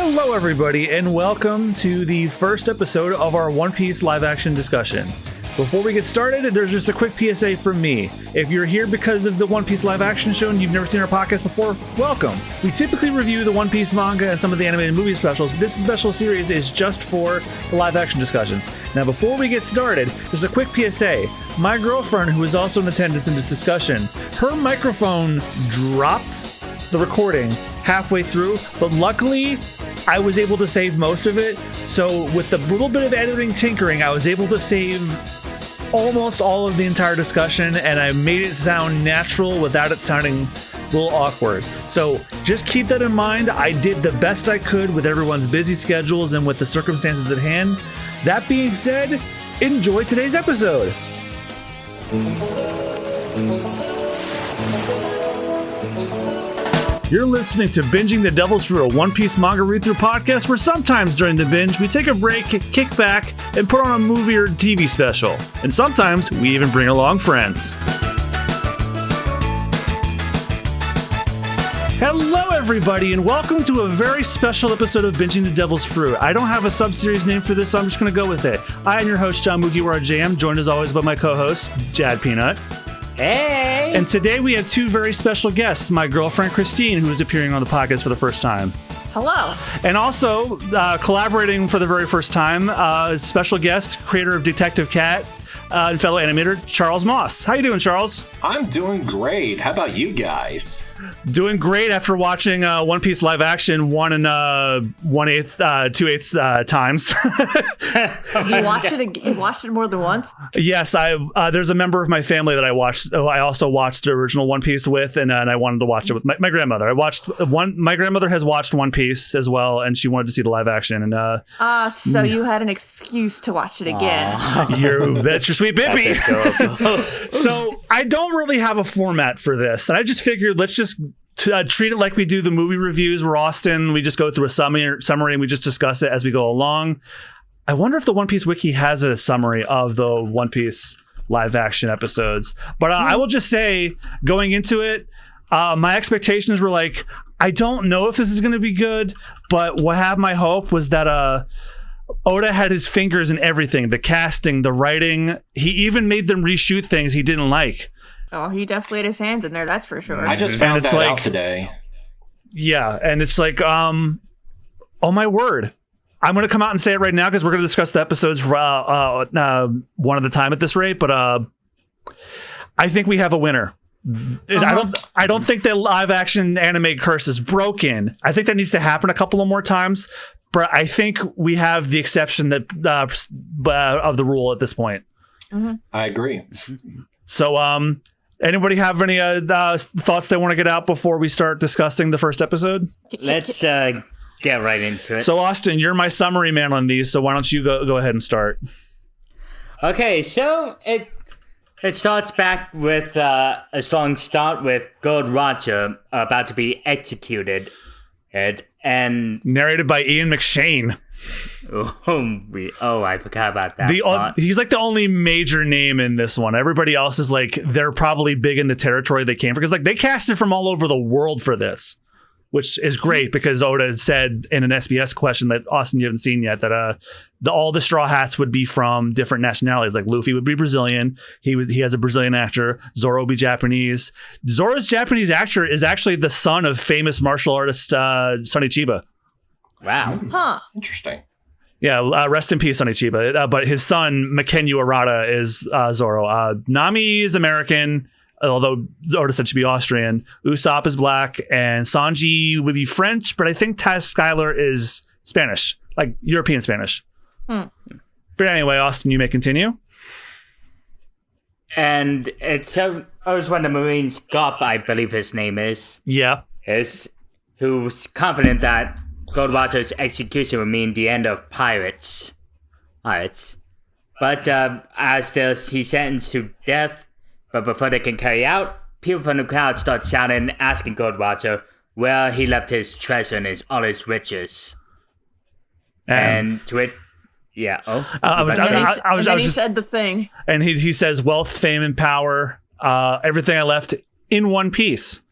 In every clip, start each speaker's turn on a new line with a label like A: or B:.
A: Hello, everybody, and welcome to the first episode of our One Piece live-action discussion. Before we get started, there's just a quick PSA from me. If you're here because of the One Piece live-action show and you've never seen our podcast before, welcome. We typically review the One Piece manga and some of the animated movie specials, but this special series is just for the live-action discussion. Now, before we get started, just a quick PSA. My girlfriend, who is also in attendance in this discussion, her microphone dropped the recording halfway through, but luckily I was able to save most of it. So with a little bit of editing tinkering, I was able to save almost all of the entire discussion, and I made it sound natural without it sounding a little awkward. So just keep that in mind. I did the best I could with everyone's busy schedules and with the circumstances at hand. That being said, enjoy today's episode. You're listening to Binging the Devil's Fruit, a One Piece manga read-through podcast where sometimes during the binge, we take a break, kick back, and put on a movie or TV special. And sometimes we even bring along friends. Hello, everybody, and welcome to a very special episode of Binging the Devil's Fruit. I don't have a sub-series name for this, so I'm just going to go with it. I am your host, John Mugiwara JM, joined as always by my co-host, Jad Peanut.
B: Hey!
A: And today we have two very special guests, my girlfriend Christine, who is appearing on the podcast for the first time.
C: Hello.
A: And also, collaborating for the very first time, special guest, creator of Detective Cat, and fellow animator, Charles Moss. How you doing, Charles?
D: I'm doing great. How about you guys?
A: Doing great after watching One Piece live action 1 and 2/8 times.
C: You watched it more than once?
A: Yes, there's a member of my family that I watched. I also watched the original One Piece with, and I wanted to watch it with my grandmother. My grandmother has watched One Piece as well, and she wanted to see the live action. And
C: so you had an excuse to watch it again.
A: That's your sweet Bippy. So I don't really have a format for this, and I just figured let's just treat it like we do the movie reviews where Austen, we just go through a summary and we just discuss it as we go along. I wonder if the One Piece Wiki has a summary of the One Piece live action episodes. But I will just say, going into it, my expectations were like, I don't know if this is going to be good, but what had my hope was that Oda had his fingers in everything, the casting, the writing. He even made them reshoot things he didn't like.
C: Oh, he definitely had his hands in there, that's for sure.
D: I just found that out today. Yeah,
A: and it's like, oh my word. I'm going to come out and say it right now because we're going to discuss the episodes one at a time at this rate, but I think we have a winner. I don't think that live action anime curse is broken. I think that needs to happen a couple of more times, but I think we have the exception that of the rule at this point.
C: Mm-hmm.
D: I agree.
A: So, anybody have any thoughts they want to get out before we start discussing the first episode?
B: Let's get right into it.
A: So, Austen, you're my summary man on these, so why don't you go ahead and start?
B: Okay, so it starts back with a strong start with Gold Roger about to be executed, and
A: narrated by Ian McShane.
B: I forgot about that.
A: He's like the only major name in this one. Everybody else is like, they're probably big in the territory they came from, because like they casted from all over the world for this, which is great because Oda said in an SBS question that Austen you haven't seen yet that all the Straw Hats would be from different nationalities. Like Luffy would be Brazilian. He has a Brazilian actor. Zoro would be Japanese. Zoro's Japanese actor is actually the son of famous martial artist Sonny Chiba.
B: Wow.
C: Huh.
D: Interesting.
A: Yeah, rest in peace, Sonny Chiba. But his son, Makenyu Arata, is Zoro. Nami is American, although Oda said she'd be Austrian. Usopp is black, and Sanji would be French, but I think Taz Skylar is Spanish, like European Spanish. But anyway, Austen, you may continue.
B: And it shows when the Marines Gop, I believe his name is.
A: Yeah.
B: Who's confident that Gold Roger's execution would mean the end of pirates. But as he's sentenced to death, but before they can carry out, people from the crowd start shouting, asking Gold Roger where he left his treasure and all his riches. And to it, yeah.
C: And then he said the thing.
A: And he says, wealth, fame, and power, everything I left in one piece.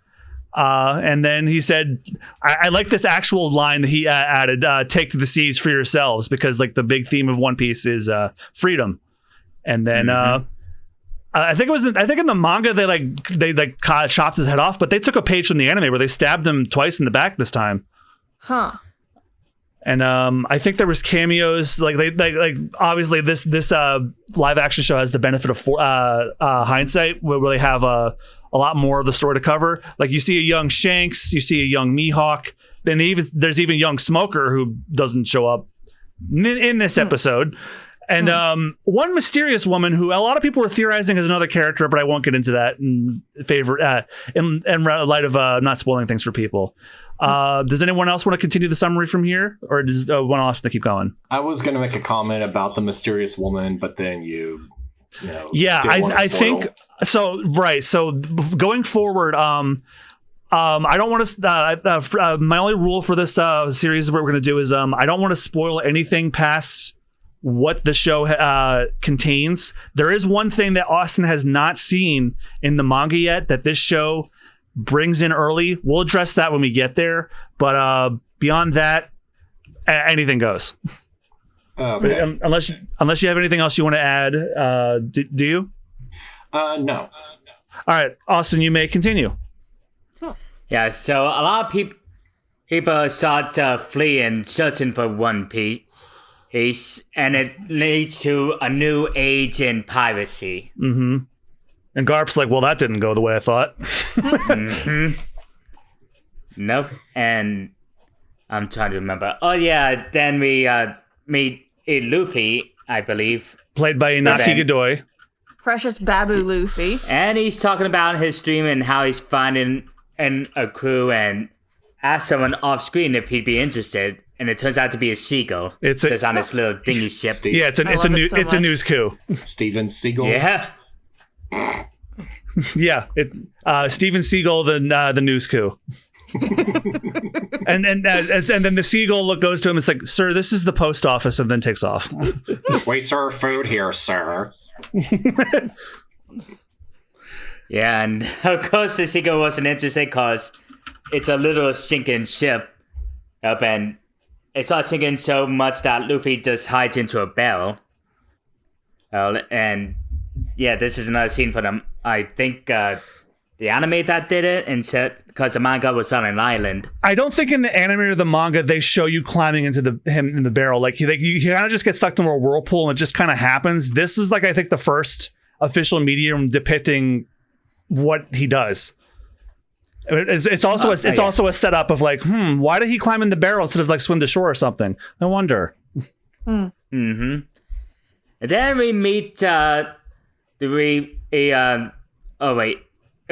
A: And then he said, I like this actual line that he added, take to the seas for yourselves, because like the big theme of One Piece is freedom. And then I think in the manga they chopped his head off, but they took a page from the anime where they stabbed him twice in the back this time.
C: Huh.
A: And I think there was cameos, like obviously this live action show has the benefit of hindsight, where they have a lot more of the story to cover. Like you see a young Shanks, you see a young Mihawk, then there's even young Smoker who doesn't show up in this episode. And one mysterious woman who a lot of people were theorizing as another character, but I won't get into that in light of not spoiling things for people. Does anyone else want to continue the summary from here, or does one Austin to keep going?
D: I was going to make a comment about the mysterious woman, but then you know.
A: Yeah, I think so. Right. So going forward, I don't want to. My only rule for this series, what we're going to do is, I don't want to spoil anything past what the show contains. There is one thing that Austen has not seen in the manga yet that this show brings in early. We'll address that when we get there, but beyond that, anything goes.
D: Okay.
A: Unless you have anything else you want to add, do you?
D: No.
A: All right, Austin, you may continue.
B: Yeah, so a lot of people start fleeing, searching for One Piece, and it leads to a new age in piracy.
A: Mm-hmm. And Garp's like, well, that didn't go the way I thought.
B: Nope. And I'm trying to remember. Oh, yeah. Then we meet Luffy, I believe.
A: Played by Inaki Godoy.
C: Precious Babu Luffy.
B: And he's talking about his dream and how he's finding a crew, and asked someone off screen if he'd be interested. And it turns out to be a seagull. It's on this little dinghy ship.
A: Yeah, it's a news coup.
D: Steven Seagal.
B: Yeah.
A: Yeah, Steven Seagal, the news coup. and then the seagull goes to him. It's like, sir, this is the post office, and then takes off.
D: We serve food here, sir.
B: Yeah, and of course the seagull wasn't interested because it's a little sinking ship, and it's not sinking so much that Luffy just hides into a barrel. And yeah, this is another scene for them. I think the anime that did it, instead, because the manga was on an island.
A: I don't think in the anime or the manga they show you climbing into him in the barrel. Like you kind of just get sucked into a whirlpool and it just kind of happens. This is like, I think, the first official medium depicting what he does. It's also also a setup of like, why did he climb in the barrel instead of like swim to shore or something? I wonder.
B: And then we meet it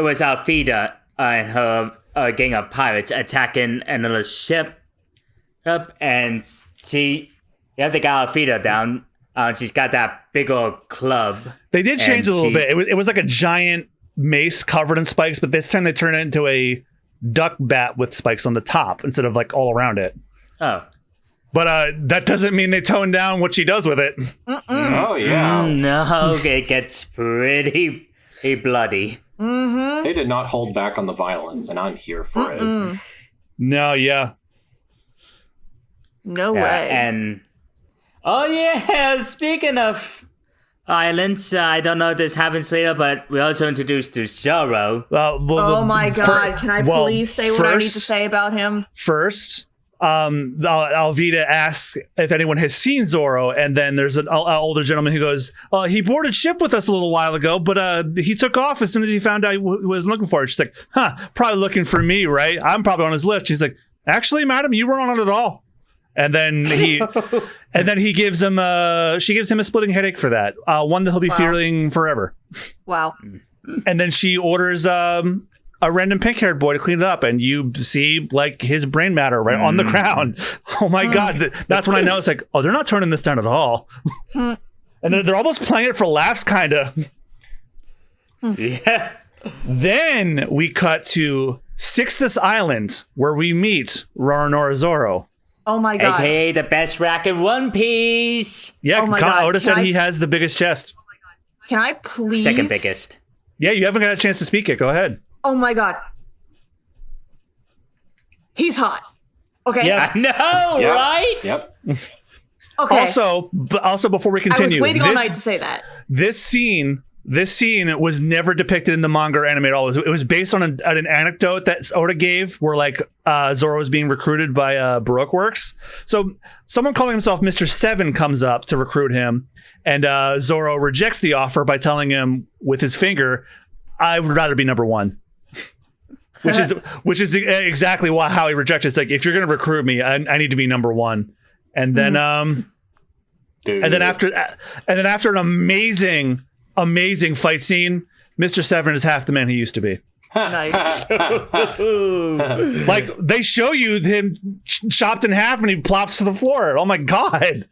B: was Alfida and her gang of pirates attacking another ship. And you have to get Alfida down. She's got that big old club.
A: They did change a little bit. It was like a giant mace covered in spikes, but this time they turned it into a duck bat with spikes on the top instead of like all around it.
B: Oh.
A: But that doesn't mean they tone down what she does with it.
D: Oh, yeah.
B: No, it gets pretty bloody.
C: Mm-hmm.
D: They did not hold back on the violence, and I'm here for it.
A: No, yeah.
C: No way.
B: And, oh yeah, speaking of islands, I don't know if this happens later, but we also introduced to Zoro.
C: Oh my god, can I please say what I need to say about him?
A: First, Alvida asks if anyone has seen Zoro, and then there's an older gentleman who goes, he boarded ship with us a little while ago, but he took off as soon as he found out he was looking for it. She's like, probably looking for me, right? I'm probably on his list. She's like, actually, madam, you weren't on it at all. And then she gives him a splitting headache for that. One that he'll be feeling forever.
C: Wow.
A: And then she orders a random pink-haired boy to clean it up, and you see like his brain matter right on the ground. Oh my god, that's when I know it's like, oh, they're not turning this down at all. And they're almost playing it for laughs, kind of.
B: Yeah.
A: Then we cut to Sixtus Island, where we meet Roronoa Zoro.
C: Oh my god.
B: AKA the best rack in One Piece.
A: Yeah, Oda said he has the biggest chest.
C: Can I please?
B: Second biggest.
A: Yeah, you haven't got a chance to speak it. Go ahead.
C: Oh my god. He's hot. Okay.
A: Yeah.
B: I know,
D: Yep.
B: right?
D: Yep.
C: Okay.
A: Also, before we
C: I
A: continue,
C: was waiting all night to say that.
A: this scene was never depicted in the manga or anime at all. It was based on an anecdote that Oda gave, where like Zoro was being recruited by Baroque Works. So someone calling himself Mr. Seven comes up to recruit him, and Zoro rejects the offer by telling him with his finger, "I would rather be number one." which is exactly how he rejects it. It's like, if you're going to recruit me, I need to be number one. And then
D: Dude.
A: and then after an amazing fight scene, Mr. Seven is half the man he used to be.
C: Nice.
A: Like, they show you him chopped in half and he plops to the floor. Oh my god.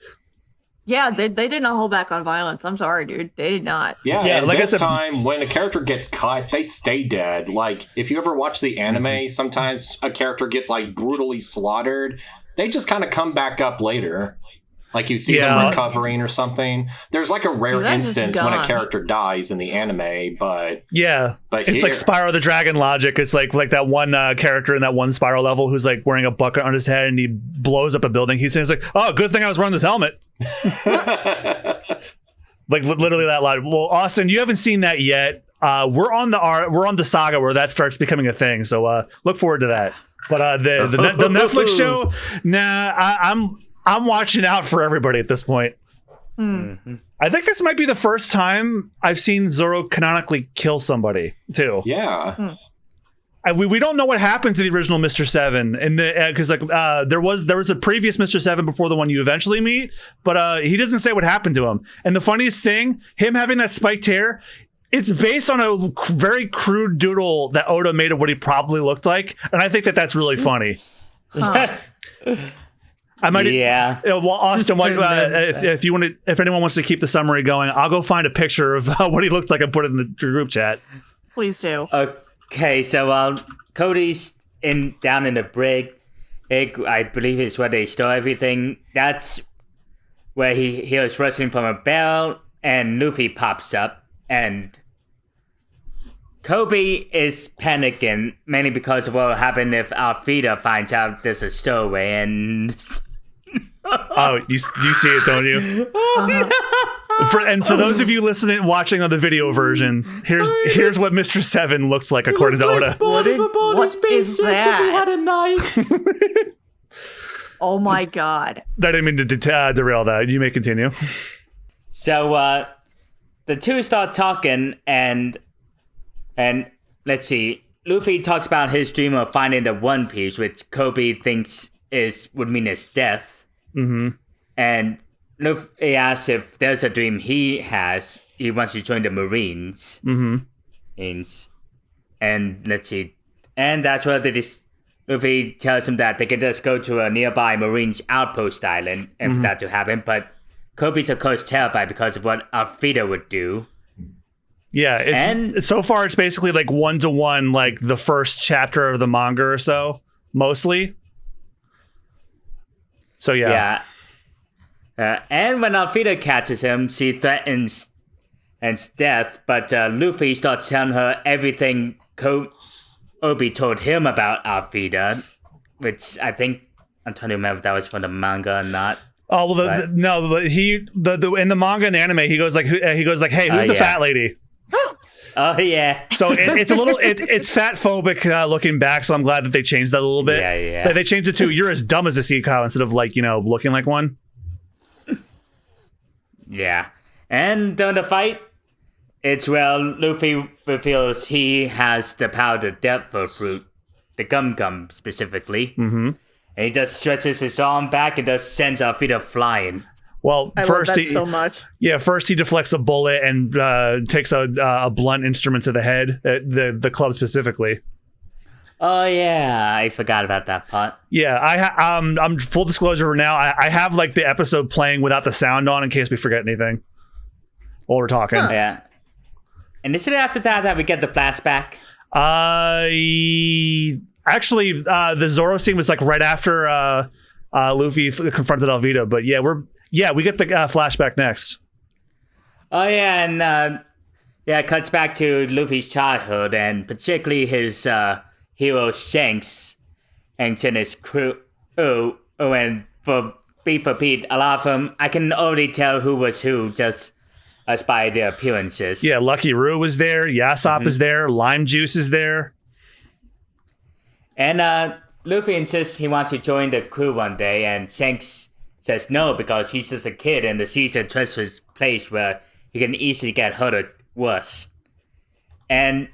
C: Yeah, they did not hold back on violence. I'm sorry, dude. They did not.
D: Yeah,
A: Yeah,
D: and
A: like I
D: this
A: said-
D: time, when a character gets cut, they stay dead. Like, if you ever watch the anime, sometimes a character gets, like, brutally slaughtered. They just kind of come back up later. Like, you see them recovering or something. There's, like, a rare
C: That's just
D: instance when a
C: dumb.
D: character dies in the anime, but
A: It's
D: here-
A: like Spyro the Dragon logic. It's like that one character in that one Spyro level who's like wearing a bucket on his head and he blows up a building. He's saying, like, "Oh, good thing I was wearing this helmet." Like, literally that logic. Well, Austen, you haven't seen that yet. We're on the saga where that starts becoming a thing. So look forward to that. But the Netflix show, I'm watching out for everybody at this point. I think this might be the first time I've seen Zoro canonically kill somebody too.
D: yeah.
A: We don't know what happened to the original Mr. Seven, and because there was a previous Mr. Seven before the one you eventually meet, but he doesn't say what happened to him. And the funniest thing, him having that spiked hair, it's based on a very crude doodle that Oda made of what he probably looked like, and I think that's really funny. I might,
B: Yeah.
A: Well, Austin, if anyone wants to keep the summary going, I'll go find a picture of what he looked like and put it in the group chat.
C: Please do.
B: Okay, so Cody's down in the brig. I believe is where they store everything. That's where he was wrestling from a barrel, and Luffy pops up, and Kobe is panicking mainly because of what will happen if Alfida finds out there's a stowaway, and
A: Oh, you see it, don't you? For those of you watching on the video version, here's what Mr. Seven looks like according to Oda.
C: What is that? Oh my god.
A: I didn't mean to derail that. You may continue.
B: so the two start talking, and let's see. Luffy talks about his dream of finding the One Piece, which Kobe thinks would mean his death.
A: Mm-hmm.
B: And Luffy asks if there's a dream he has. He wants to join the Marines.
A: Mm-hmm.
B: And let's see. And that's where Luffy tells him that they can just go to a nearby Marines outpost island and for that to happen. But Kobe's of course terrified because of what Alfida would do.
A: Yeah, so far it's basically like 1-to-1, like the first chapter of the manga or so, mostly. So yeah.
B: And when Alfida catches him, she threatens and death, but Luffy starts telling her everything Obi told him about Alfida, which I think I'm trying to remember if that was from the manga or not.
A: Oh well, in the manga and the anime, he goes like, "Hey, who's the fat lady?"
B: Oh yeah.
A: So it's a little it's fat phobic looking back. So I'm glad that they changed that a little bit.
B: Yeah.
A: They changed it to "You're as dumb as a sea cow" instead of like looking like one.
B: Yeah. And during the fight, it's where Luffy reveals he has the power to Devil Fruit, the Gum specifically. Mm-hmm. And he just stretches his arm back and just sends Alfida flying.
A: Well,
C: I love that so much.
A: Yeah, first he deflects a bullet and takes a blunt instrument to the head, the club specifically.
B: Oh yeah, I forgot about that part.
A: Yeah, I'm full disclosure now. I have like the episode playing without the sound on in case we forget anything while we're talking.
B: Yeah. And isn't it after that we get the flashback?
A: Actually, the Zoro scene was like right after Luffy confronted Alvida, but we get the flashback next.
B: Oh yeah, and it cuts back to Luffy's childhood, and particularly his hero Shanks Hanks and his crew. And for Pete, a lot of them, I can already tell who was who just by their appearances.
A: Yeah, Lucky Roo was there. Yasop is there. Lime Juice is there.
B: And Luffy insists he wants to join the crew one day, and Shanks says no because he's just a kid and the sea's a treacherous place where he can easily get hurt or worse. And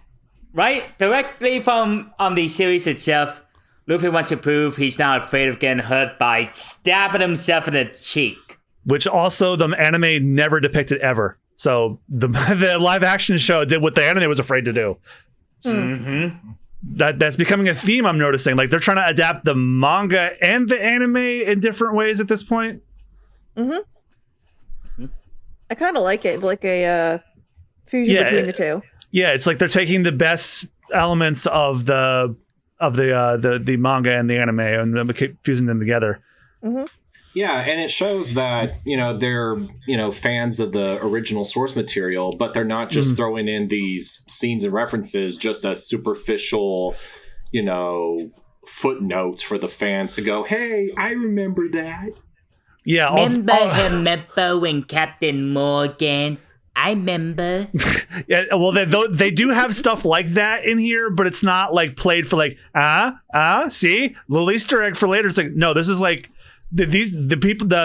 B: directly from the series itself, Luffy wants to prove he's not afraid of getting hurt by stabbing himself in the cheek.
A: Which also the anime never depicted ever. So the live action show did what the anime was afraid to do. That's becoming a theme I'm noticing. Like they're trying to adapt the manga and the anime in different ways at this point.
C: I kind of like it, like a fusion between the two.
A: Yeah, it's like they're taking the best elements of the manga and the anime and fusing them together.
D: Yeah, and it shows that, they're, fans of the original source material, but they're not just throwing in these scenes and references just as superficial, footnotes for the fans to go, hey, I remember that.
A: Yeah.
B: Remember when Captain Morgan? I remember.
A: Yeah, well, they do have stuff like that in here, but it's not like played for like, see? Little Easter egg for later. It's like, no, this is like, the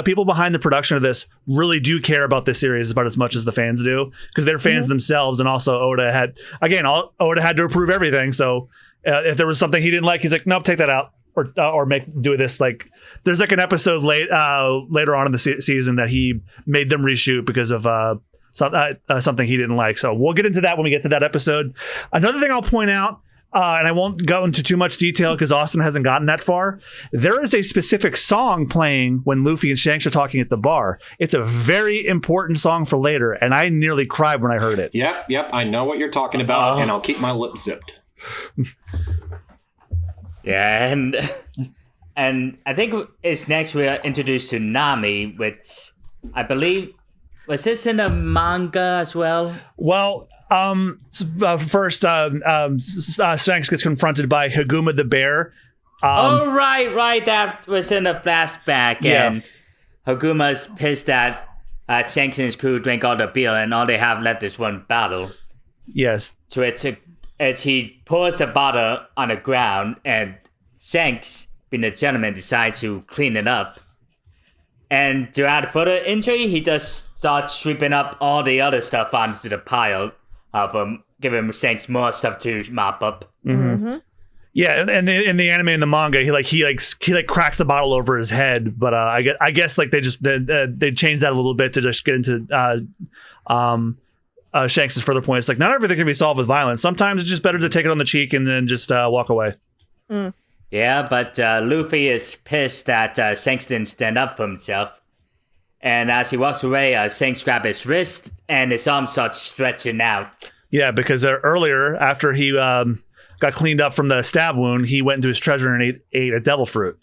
A: people behind the production of this really do care about this series about as much as the fans do, because they're fans themselves, and also Oda had to approve everything. So if there was something he didn't like, he's like, nope, take that out, or do this. Like there's like an episode later on in the season that he made them reshoot because of something he didn't like. So we'll get into that when we get to that episode. Another thing I'll point out. And I won't go into too much detail because Austen hasn't gotten that far. There is a specific song playing when Luffy and Shanks are talking at the bar. It's a very important song for later, and I nearly cried when I heard it.
D: Yep. I know what you're talking about, and I'll keep my lips zipped.
B: Yeah, and I think it's next we are introduced to Nami, which I believe was this in the manga as well.
A: Well. First, Shanks gets confronted by Haguma the bear.
B: Right. That was in the flashback, and Haguma's pissed that Shanks and his crew drank all the beer, and all they have left is one bottle.
A: Yes.
B: So it's he pours the bottle on the ground, and Shanks, being a gentleman, decides to clean it up. And to add further injury, he just starts sweeping up all the other stuff onto the pile. Giving Shanks more stuff to mop up.
A: Yeah, and in the anime and the manga, he cracks the bottle over his head. But I guess like they changed that a little bit to just get into Shanks' further point. It's like not everything can be solved with violence. Sometimes it's just better to take it on the cheek and then just walk away.
B: Yeah, but Luffy is pissed that Shanks didn't stand up for himself. And as he walks away, Shanks grabs his wrist and his arm starts stretching out.
A: Yeah, because earlier, after he got cleaned up from the stab wound, he went into his treasure and ate a devil fruit.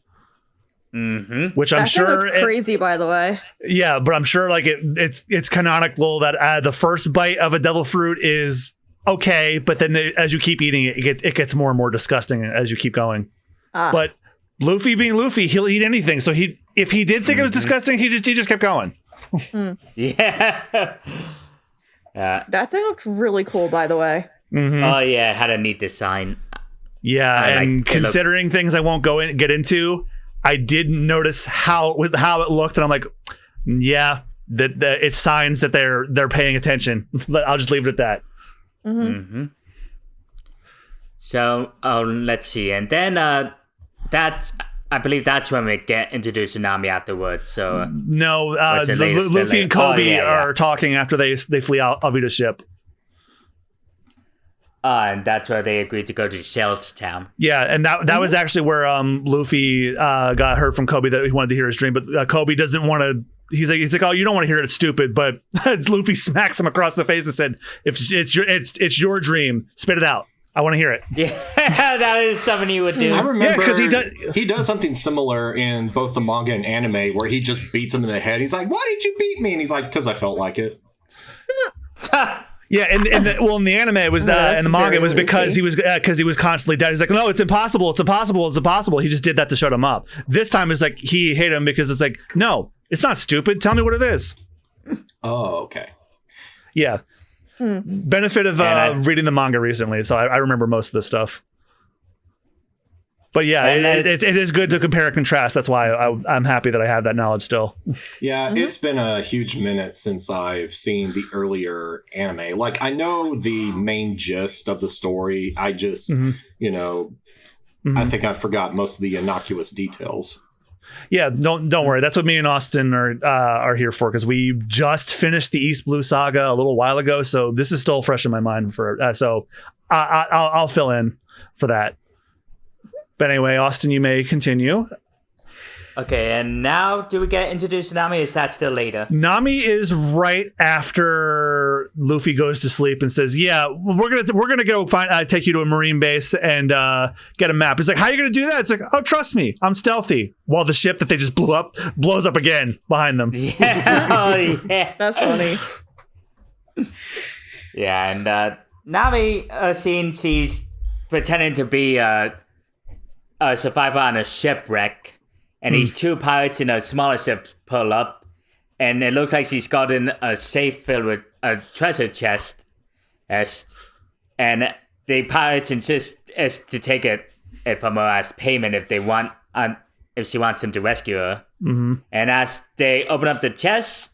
A: Which I'm sure
C: looks crazy, by the way.
A: Yeah, but I'm sure like it's canonical that the first bite of a devil fruit is okay, but then as you keep eating it, it gets more and more disgusting as you keep going. But Luffy being Luffy, he'll eat anything. So if he did think it was disgusting, he just kept going.
B: Yeah.
C: That thing looked really cool, by the way.
B: Oh yeah, it had a neat design.
A: Yeah, and considering things I won't get into, I did notice how it looked, and I'm like, yeah, that it's signs that they're paying attention. I'll just leave it at that.
B: So let's see, and then I believe that's when we get introduced to Nami afterwards. So
A: no, Luffy and Kobe are talking after they flee out Alvida's ship.
B: And that's where they agreed to go to Shell's town.
A: Yeah, and that was actually where Luffy got heard from Kobe that he wanted to hear his dream, but Kobe doesn't want to. He's like, oh, you don't want to hear it, it's stupid. But Luffy smacks him across the face and said, "If it's your dream, spit it out. I want to hear it."
B: Yeah, that is something he would do.
D: I remember because he does something similar in both the manga and anime where he just beats him in the head. He's like, "Why did you beat me?" And he's like, "Because I felt like it."
A: Yeah, in the anime it was in the manga it was because he was constantly dead. He's like, no, it's impossible. He just did that to shut him up. This time it's like he hate him because it's like, no, it's not stupid. Tell me what it is.
D: Oh, okay.
A: Yeah. Benefit of reading the manga recently, so I remember most of this stuff. But yeah, it is good to compare and contrast. That's why I'm happy that I have that knowledge still.
D: Yeah, It's been a huge minute since I've seen the earlier anime. Like, I know the main gist of the story. I just, I think I forgot most of the innocuous details.
A: Yeah, don't worry. That's what me and Austen are here for, because we just finished the East Blue saga a little while ago, so this is still fresh in my mind. So I'll fill in for that. But anyway, Austen, you may continue.
B: Okay, and now do we get introduced to Nami, or is that still later?
A: Nami is right after Luffy goes to sleep and says, yeah, we're gonna go take you to a marine base and get a map. He's like, how are you gonna do that? It's like, oh, trust me, I'm stealthy. While the ship that they just blew up blows up again behind them.
B: Yeah, oh, yeah.
C: That's funny.
B: Yeah, and Nami seems he's pretending to be a survivor on a shipwreck, and these two pirates in a smaller ship pull up, and it looks like she's gotten a safe filled with a treasure chest, and the pirates insist to take it from her as payment if she wants them to rescue her. Mm-hmm. And as they open up the chest,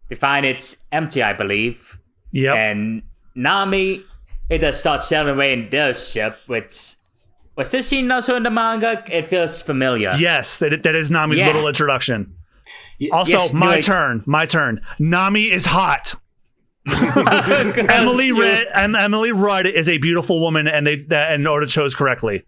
B: they find it's empty, I believe.
A: Yep.
B: And Nami, it just starts sailing away in their ship, which... Was this scene also in the manga? It feels familiar.
A: Yes, that is Nami's little introduction. Also,
B: yes,
A: my turn. Nami is hot. Emily Rudd is a beautiful woman, and Oda chose correctly.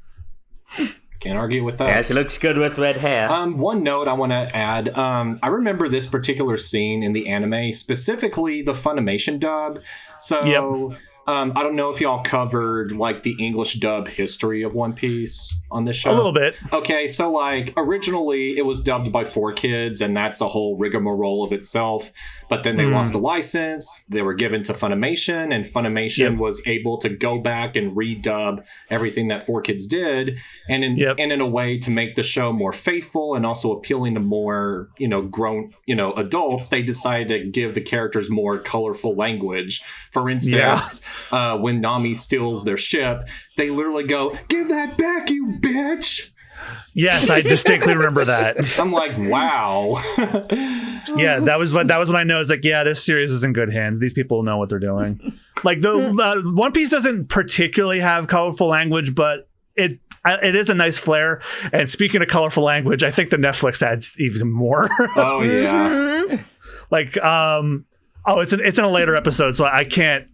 D: Can't argue with that.
B: Yeah, she looks good with red hair.
D: One note I want to add. I remember this particular scene in the anime, specifically the Funimation dub. So... Yep. I don't know if y'all covered like the English dub history of One Piece on this show.
A: A little bit.
D: Okay, so like originally it was dubbed by 4Kids, and that's a whole rigmarole of itself. But then they lost the license. They were given to Funimation, and Funimation was able to go back and redub everything that 4Kids did, and in a way to make the show more faithful and also appealing to more grown adults. They decided to give the characters more colorful language. For instance. When Nami steals their ship, they literally go, "Give that back, you bitch!"
A: Yes, I distinctly remember that.
D: I'm like, wow.
A: Yeah, that was when I know it's like, yeah, this series is in good hands. These people know what they're doing. Like the One Piece doesn't particularly have colorful language, but it is a nice flair. And speaking of colorful language, I think the Netflix adds even more.
D: Oh yeah.
A: Like it's in a later episode, so I can't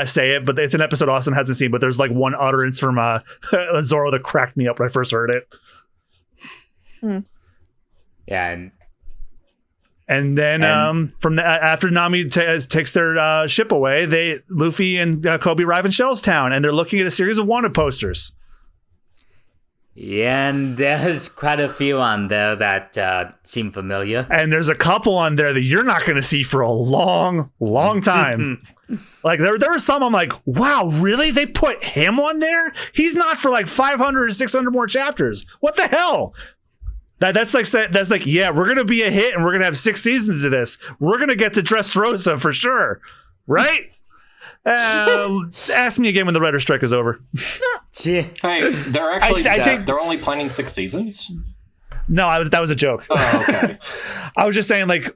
A: say it, but it's an episode Austen hasn't seen. But there's like one utterance from Zoro that cracked me up when I first heard it.
B: Yeah,
A: and then after Nami takes their ship away, Luffy and Kobe arrive in Shell's Town, and they're looking at a series of wanted posters.
B: Yeah, and there's quite a few on there that seem familiar.
A: And there's a couple on there that you're not going to see for a long, long time. Like there were some I'm like, wow, really? They put him on there? He's not for like 500 or 600 more chapters. What the hell? That's like, yeah, we're going to be a hit and we're going to have 6 seasons of this. We're going to get to Dressrosa for sure. Right? Ask me again when the writer's strike is over.
D: Hey, they're actually I think they're only planning 6 seasons.
A: No, that was a joke.
D: Oh, okay.
A: I was just saying, like,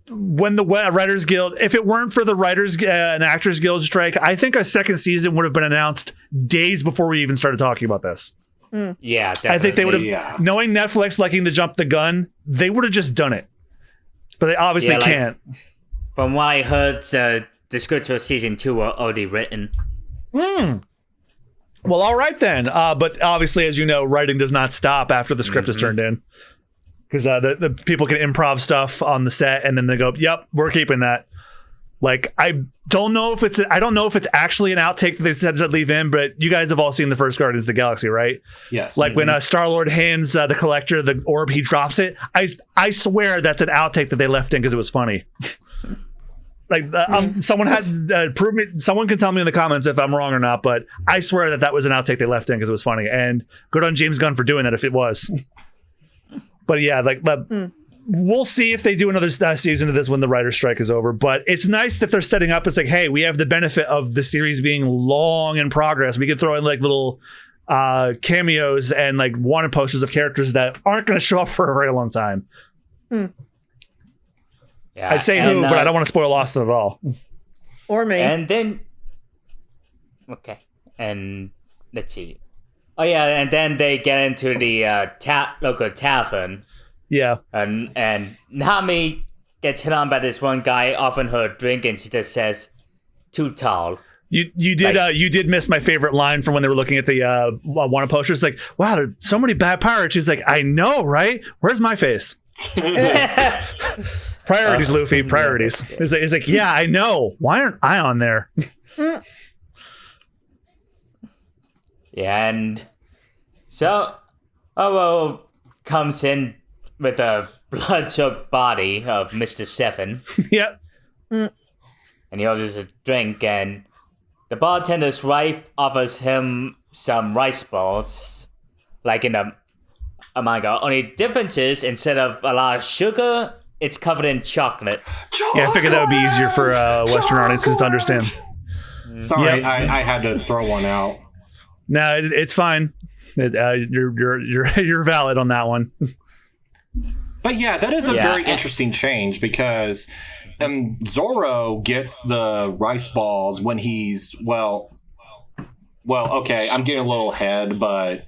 A: when the Writers Guild, if it weren't for the Writers and Actors Guild strike, I think a second season would have been announced days before we even started talking about this.
B: Yeah, definitely.
A: I think they would have, knowing Netflix liking to jump the gun, they would have just done it. But they obviously can't.
B: From what I heard, the scripts for season 2 are already written.
A: Well, all right then. But obviously, as you know, writing does not stop after the script is turned in. Because the people can improv stuff on the set, and then they go, "Yep, we're keeping that." Like, I don't know if it's actually an outtake that they said to leave in, but you guys have all seen the first Guardians of the Galaxy, right?
D: Yes.
A: Like when Star-Lord hands the Collector the orb, he drops it. I swear that's an outtake that they left in because it was funny. Someone had prove me. Someone can tell me in the comments if I'm wrong or not, but I swear that was an outtake they left in because it was funny. And good on James Gunn for doing that if it was. But yeah, we'll see if they do another season of this when the writer's strike is over. But it's nice that they're setting up. It's like, hey, we have the benefit of the series being long in progress. We could throw in like little cameos and like wanted posters of characters that aren't going to show up for a very long time.
B: Yeah,
A: I'd say who, but I don't want to spoil Austen at all.
C: Or me.
B: And then, okay, and let's see. Oh yeah, and then they get into the local tavern.
A: Yeah,
B: and Nami gets hit on by this one guy offering her a drink, and she just says, "Too tall."
A: You did miss my favorite line from when they were looking at the wanted posters. Like, wow, there's so many bad pirates. She's like, I know, right? Where's my face? Priorities, Luffy. Priorities. It's like, yeah, I know. Why aren't I on there?
B: Yeah, and so Owo comes in with a blood-choked body of Mr. Seven.
A: Yep.
B: And he orders a drink, and the bartender's wife offers him some rice balls, like in a manga. Only difference is, instead of a lot of sugar, it's covered in chocolate.
A: Yeah, I figured that would be easier for Western audiences to understand.
D: Sorry,
A: Yep.
D: I had to throw one out.
A: No, it's fine. You're valid on that one.
D: But yeah, that is a very interesting change because Zoro gets the rice balls when he's well. Okay, I'm getting a little ahead, but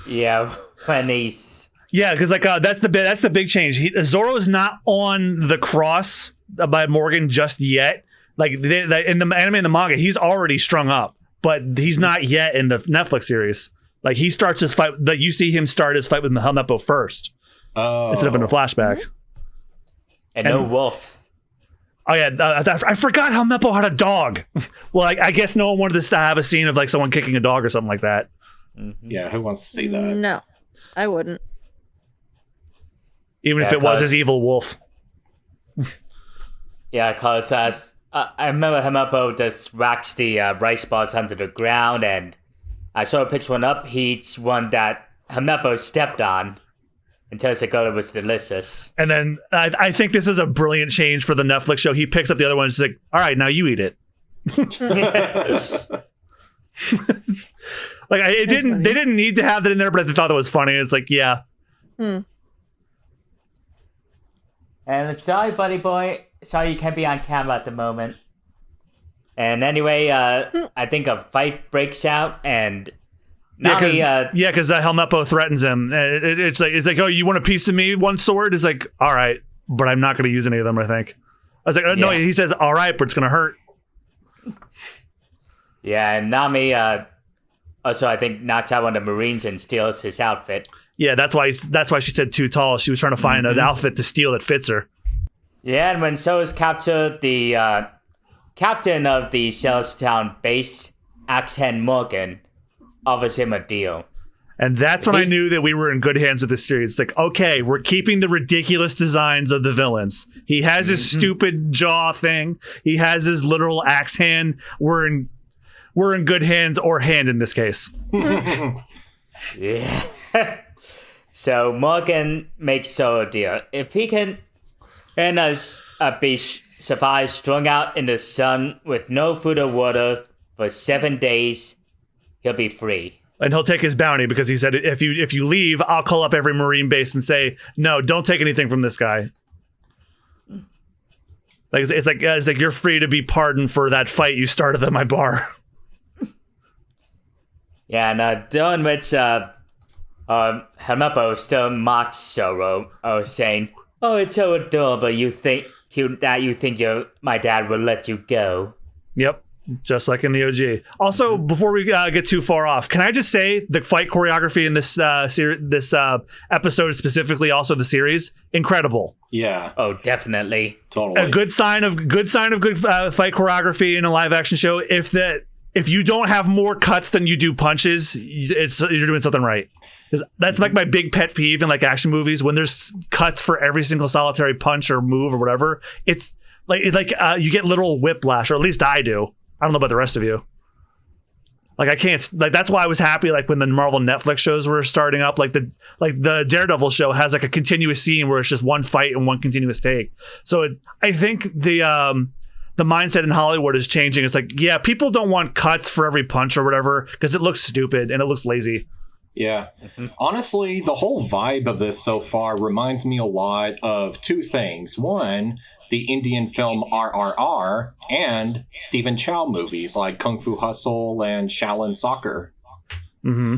B: Yeah, when he's
A: because that's the big change. Zoro is not on the cross by Morgan just yet. Like in the anime and the manga, he's already strung up, but he's not yet in the Netflix series. Like he starts his fight. You see him start his fight with Helmeppo first, instead of in a flashback.
B: and no wolf.
A: Oh yeah, I forgot Helmeppo had a dog. Well, I guess no one wanted to have a scene of like someone kicking a dog or something like that.
D: yeah, who wants to see that?
C: No, I wouldn't.
A: Even if it was his evil wolf.
B: Yeah, because I remember Helmeppo just racks the rice balls onto the ground, and I saw a picture one up. He eats one that Helmeppo stepped on and tells the girl it was delicious.
A: And then I think this is a brilliant change for the Netflix show. He picks up the other one and is like, all right, now you eat it. Like they didn't need to have that in there, but I thought that was funny. It's like, yeah.
B: And sorry, buddy boy. Sorry you can't be on camera at the moment. And anyway, I think a fight breaks out, and Nami,
A: because Helmeppo threatens him. It's like, oh, you want a piece of me? One sword? It's like, all right, but I'm not going to use any of them. I think. I was like, no. He says, all right, but it's going to hurt.
B: Yeah, and Nami also I think knocks out one of the Marines and steals his outfit.
A: Yeah, that's why she said too tall. She was trying to find an outfit to steal that fits her.
B: Yeah, and when So is captured, the captain of the Shellstown base, Axe-Hand Morgan, offers him a deal.
A: And that's when I knew that we were in good hands with this series. It's like, okay, we're keeping the ridiculous designs of the villains. He has his stupid jaw thing. He has his literal axe hand. We're in good hands, or hand in this case.
B: Yeah. So Morgan makes So a deal. If he can be survive strung out in the sun with no food or water for 7 days, he'll be free.
A: And he'll take his bounty because he said, if you leave, I'll call up every Marine base and say, no, don't take anything from this guy. Like it's like you're free to be pardoned for that fight you started at my bar.
B: Yeah, and during which Helmeppo still mocks Zoro, saying, "Oh, it's so adorable. You think my dad will let you go?" Yep.
A: Just like in the OG. Also, before we get too far off, can I just say the fight choreography in this episode, specifically also the series, incredible.
D: Yeah.
B: Oh, definitely.
D: Totally.
A: A good sign of good fight choreography in a live action show. If you don't have more cuts than you do punches, you're doing something right. That's like my big pet peeve in like action movies when there's cuts for every single solitary punch or move or whatever. It's You get literal whiplash, or at least I do. I don't know about the rest of you. Like I can't, like that's why I was happy like when the Marvel Netflix shows were starting up, like the Daredevil show has like a continuous scene where it's just one fight and one continuous take. So I think the mindset in Hollywood is changing. It's like, yeah, people don't want cuts for every punch or whatever because it looks stupid and it looks lazy.
D: Yeah. Honestly, the whole vibe of this so far reminds me a lot of two things. One, the Indian film RRR and Stephen Chow movies like Kung Fu Hustle and Shaolin Soccer.
A: Mm-hmm.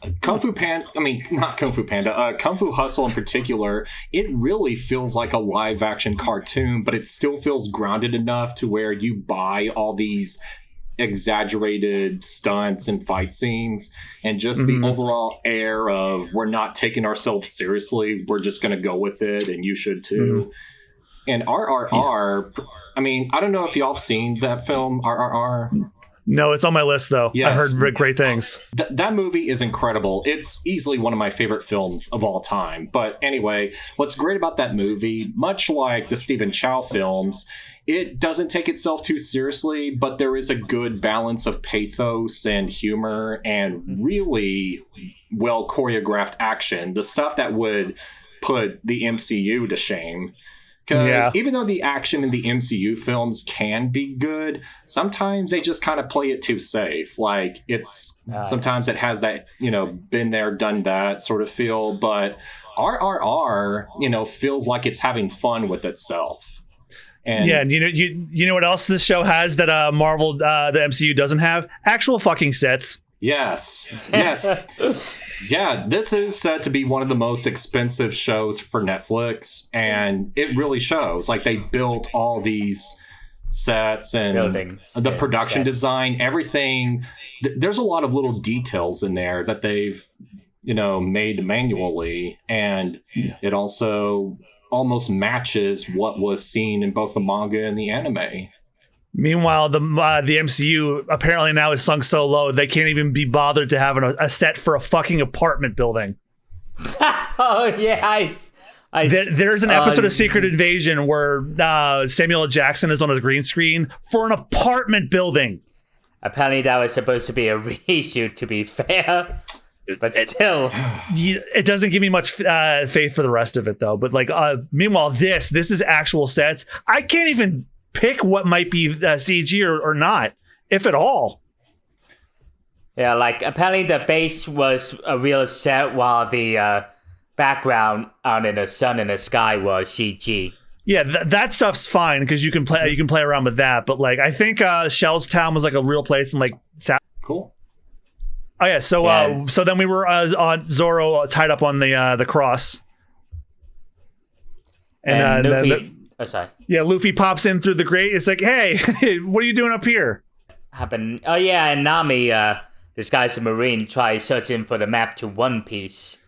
D: Not Kung Fu Panda. Kung Fu Hustle in particular, it really feels like a live action cartoon, but it still feels grounded enough to where you buy all these exaggerated stunts and fight scenes and just the overall air of we're not taking ourselves seriously, we're just going to go with it, and you should too. And RRR, I don't know if y'all have seen that film RRR.
A: No, it's on my list though.
D: Yes.
A: I heard great things.
D: That movie is incredible. It's easily one of my favorite films of all time. But anyway, what's great about that movie, much like the Stephen Chow films, it doesn't take itself too seriously, but there is a good balance of pathos and humor and really well choreographed action. The stuff that would put the MCU to shame. Because even though the action in the MCU films can be good, sometimes they just kind of play it too safe. Like sometimes it has that, been there, done that sort of feel. But RRR, feels like it's having fun with itself. And
A: you know what else this show has that Marvel, the MCU doesn't have? Actual fucking sets.
D: Yes. Yeah, this is said to be one of the most expensive shows for Netflix, and it really shows. Like, they built all these sets and buildings, the production design, everything. There's a lot of little details in there that they've, made manually, and it also almost matches what was seen in both the manga and the anime.
A: Meanwhile, the MCU apparently now is sunk so low they can't even be bothered to have a set for a fucking apartment building.
B: Oh yeah,
A: there's an episode of Secret Invasion where Samuel L. Jackson is on a green screen for an apartment building.
B: Apparently, that was supposed to be a reshoot. To be fair. But still,
A: it doesn't give me much faith for the rest of it, though. But meanwhile, this is actual sets. I can't even pick what might be CG or not, if at all.
B: Yeah, apparently the base was a real set, while the background out in the sun and the sky was CG.
A: Yeah, that stuff's fine because you can play around with that. But I think Shell's Town was a real place and
D: cool.
A: Oh yeah, so then we were on Zorro tied up on the cross, and
B: Luffy. Sorry.
A: Yeah, Luffy pops in through the grate. It's like, hey, what are you doing up here?
B: And Nami, this guy's a Marine, tries searching for the map to One Piece.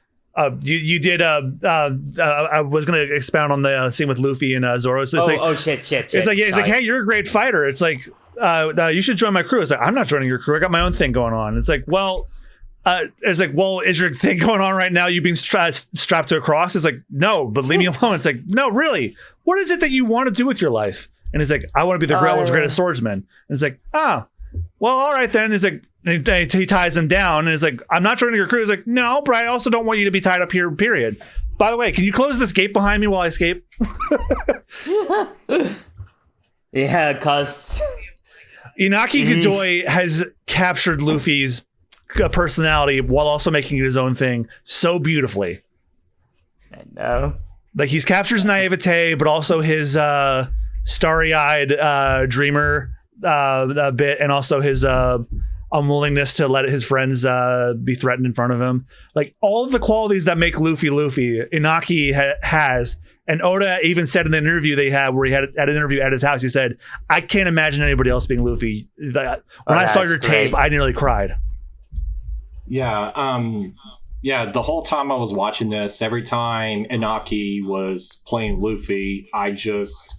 A: You did. I was gonna expound on the scene with Luffy and Zoro. So it's
B: shit.
A: It's like, hey, you're a great fighter. It's like, you should join my crew. It's like, I'm not joining your crew. I got my own thing going on. It's like, well. It's like, well, is your thing going on right now? You being strapped to a cross? It's like, no, but leave me alone. It's like, no, really? What is it that you want to do with your life? And he's like, I want to be the world's greatest swordsman. And it's like, well, all right then. He's like, he ties him down, and it's like, I'm not joining your crew. He's like, no, but I also don't want you to be tied up here, period. By the way, can you close this gate behind me while I escape?
B: Yeah, because
A: Inaki Godoy has captured Luffy's personality while also making it his own thing so beautifully.
B: I know.
A: He's captured his naivete, but also his starry-eyed dreamer bit, and also his unwillingness to let his friends be threatened in front of him. All of the qualities that make Luffy, Inaki has. And Oda even said in the interview they had, where he had an interview at his house, he said, I can't imagine anybody else being Luffy. When I saw your tape, I nearly cried.
D: Yeah, the whole time I was watching this, every time Inaki was playing Luffy, I'm just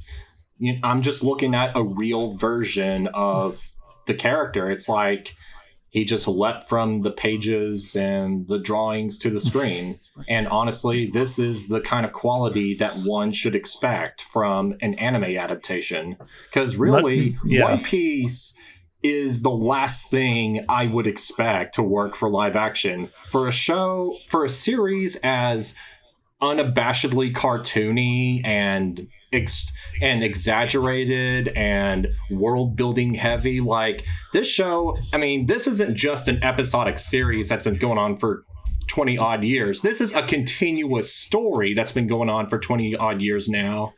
D: looking at a real version of the character. It's like He just leapt from the pages and the drawings to the screen. And honestly, this is the kind of quality that one should expect from an anime adaptation. Because really, One Piece is the last thing I would expect to work for live action. For a show, for a series as unabashedly cartoony and exaggerated and world building heavy, like this show, I mean, this isn't just an episodic series that's been going on for 20 odd years. This is a continuous story that's been going on for 20 odd years now.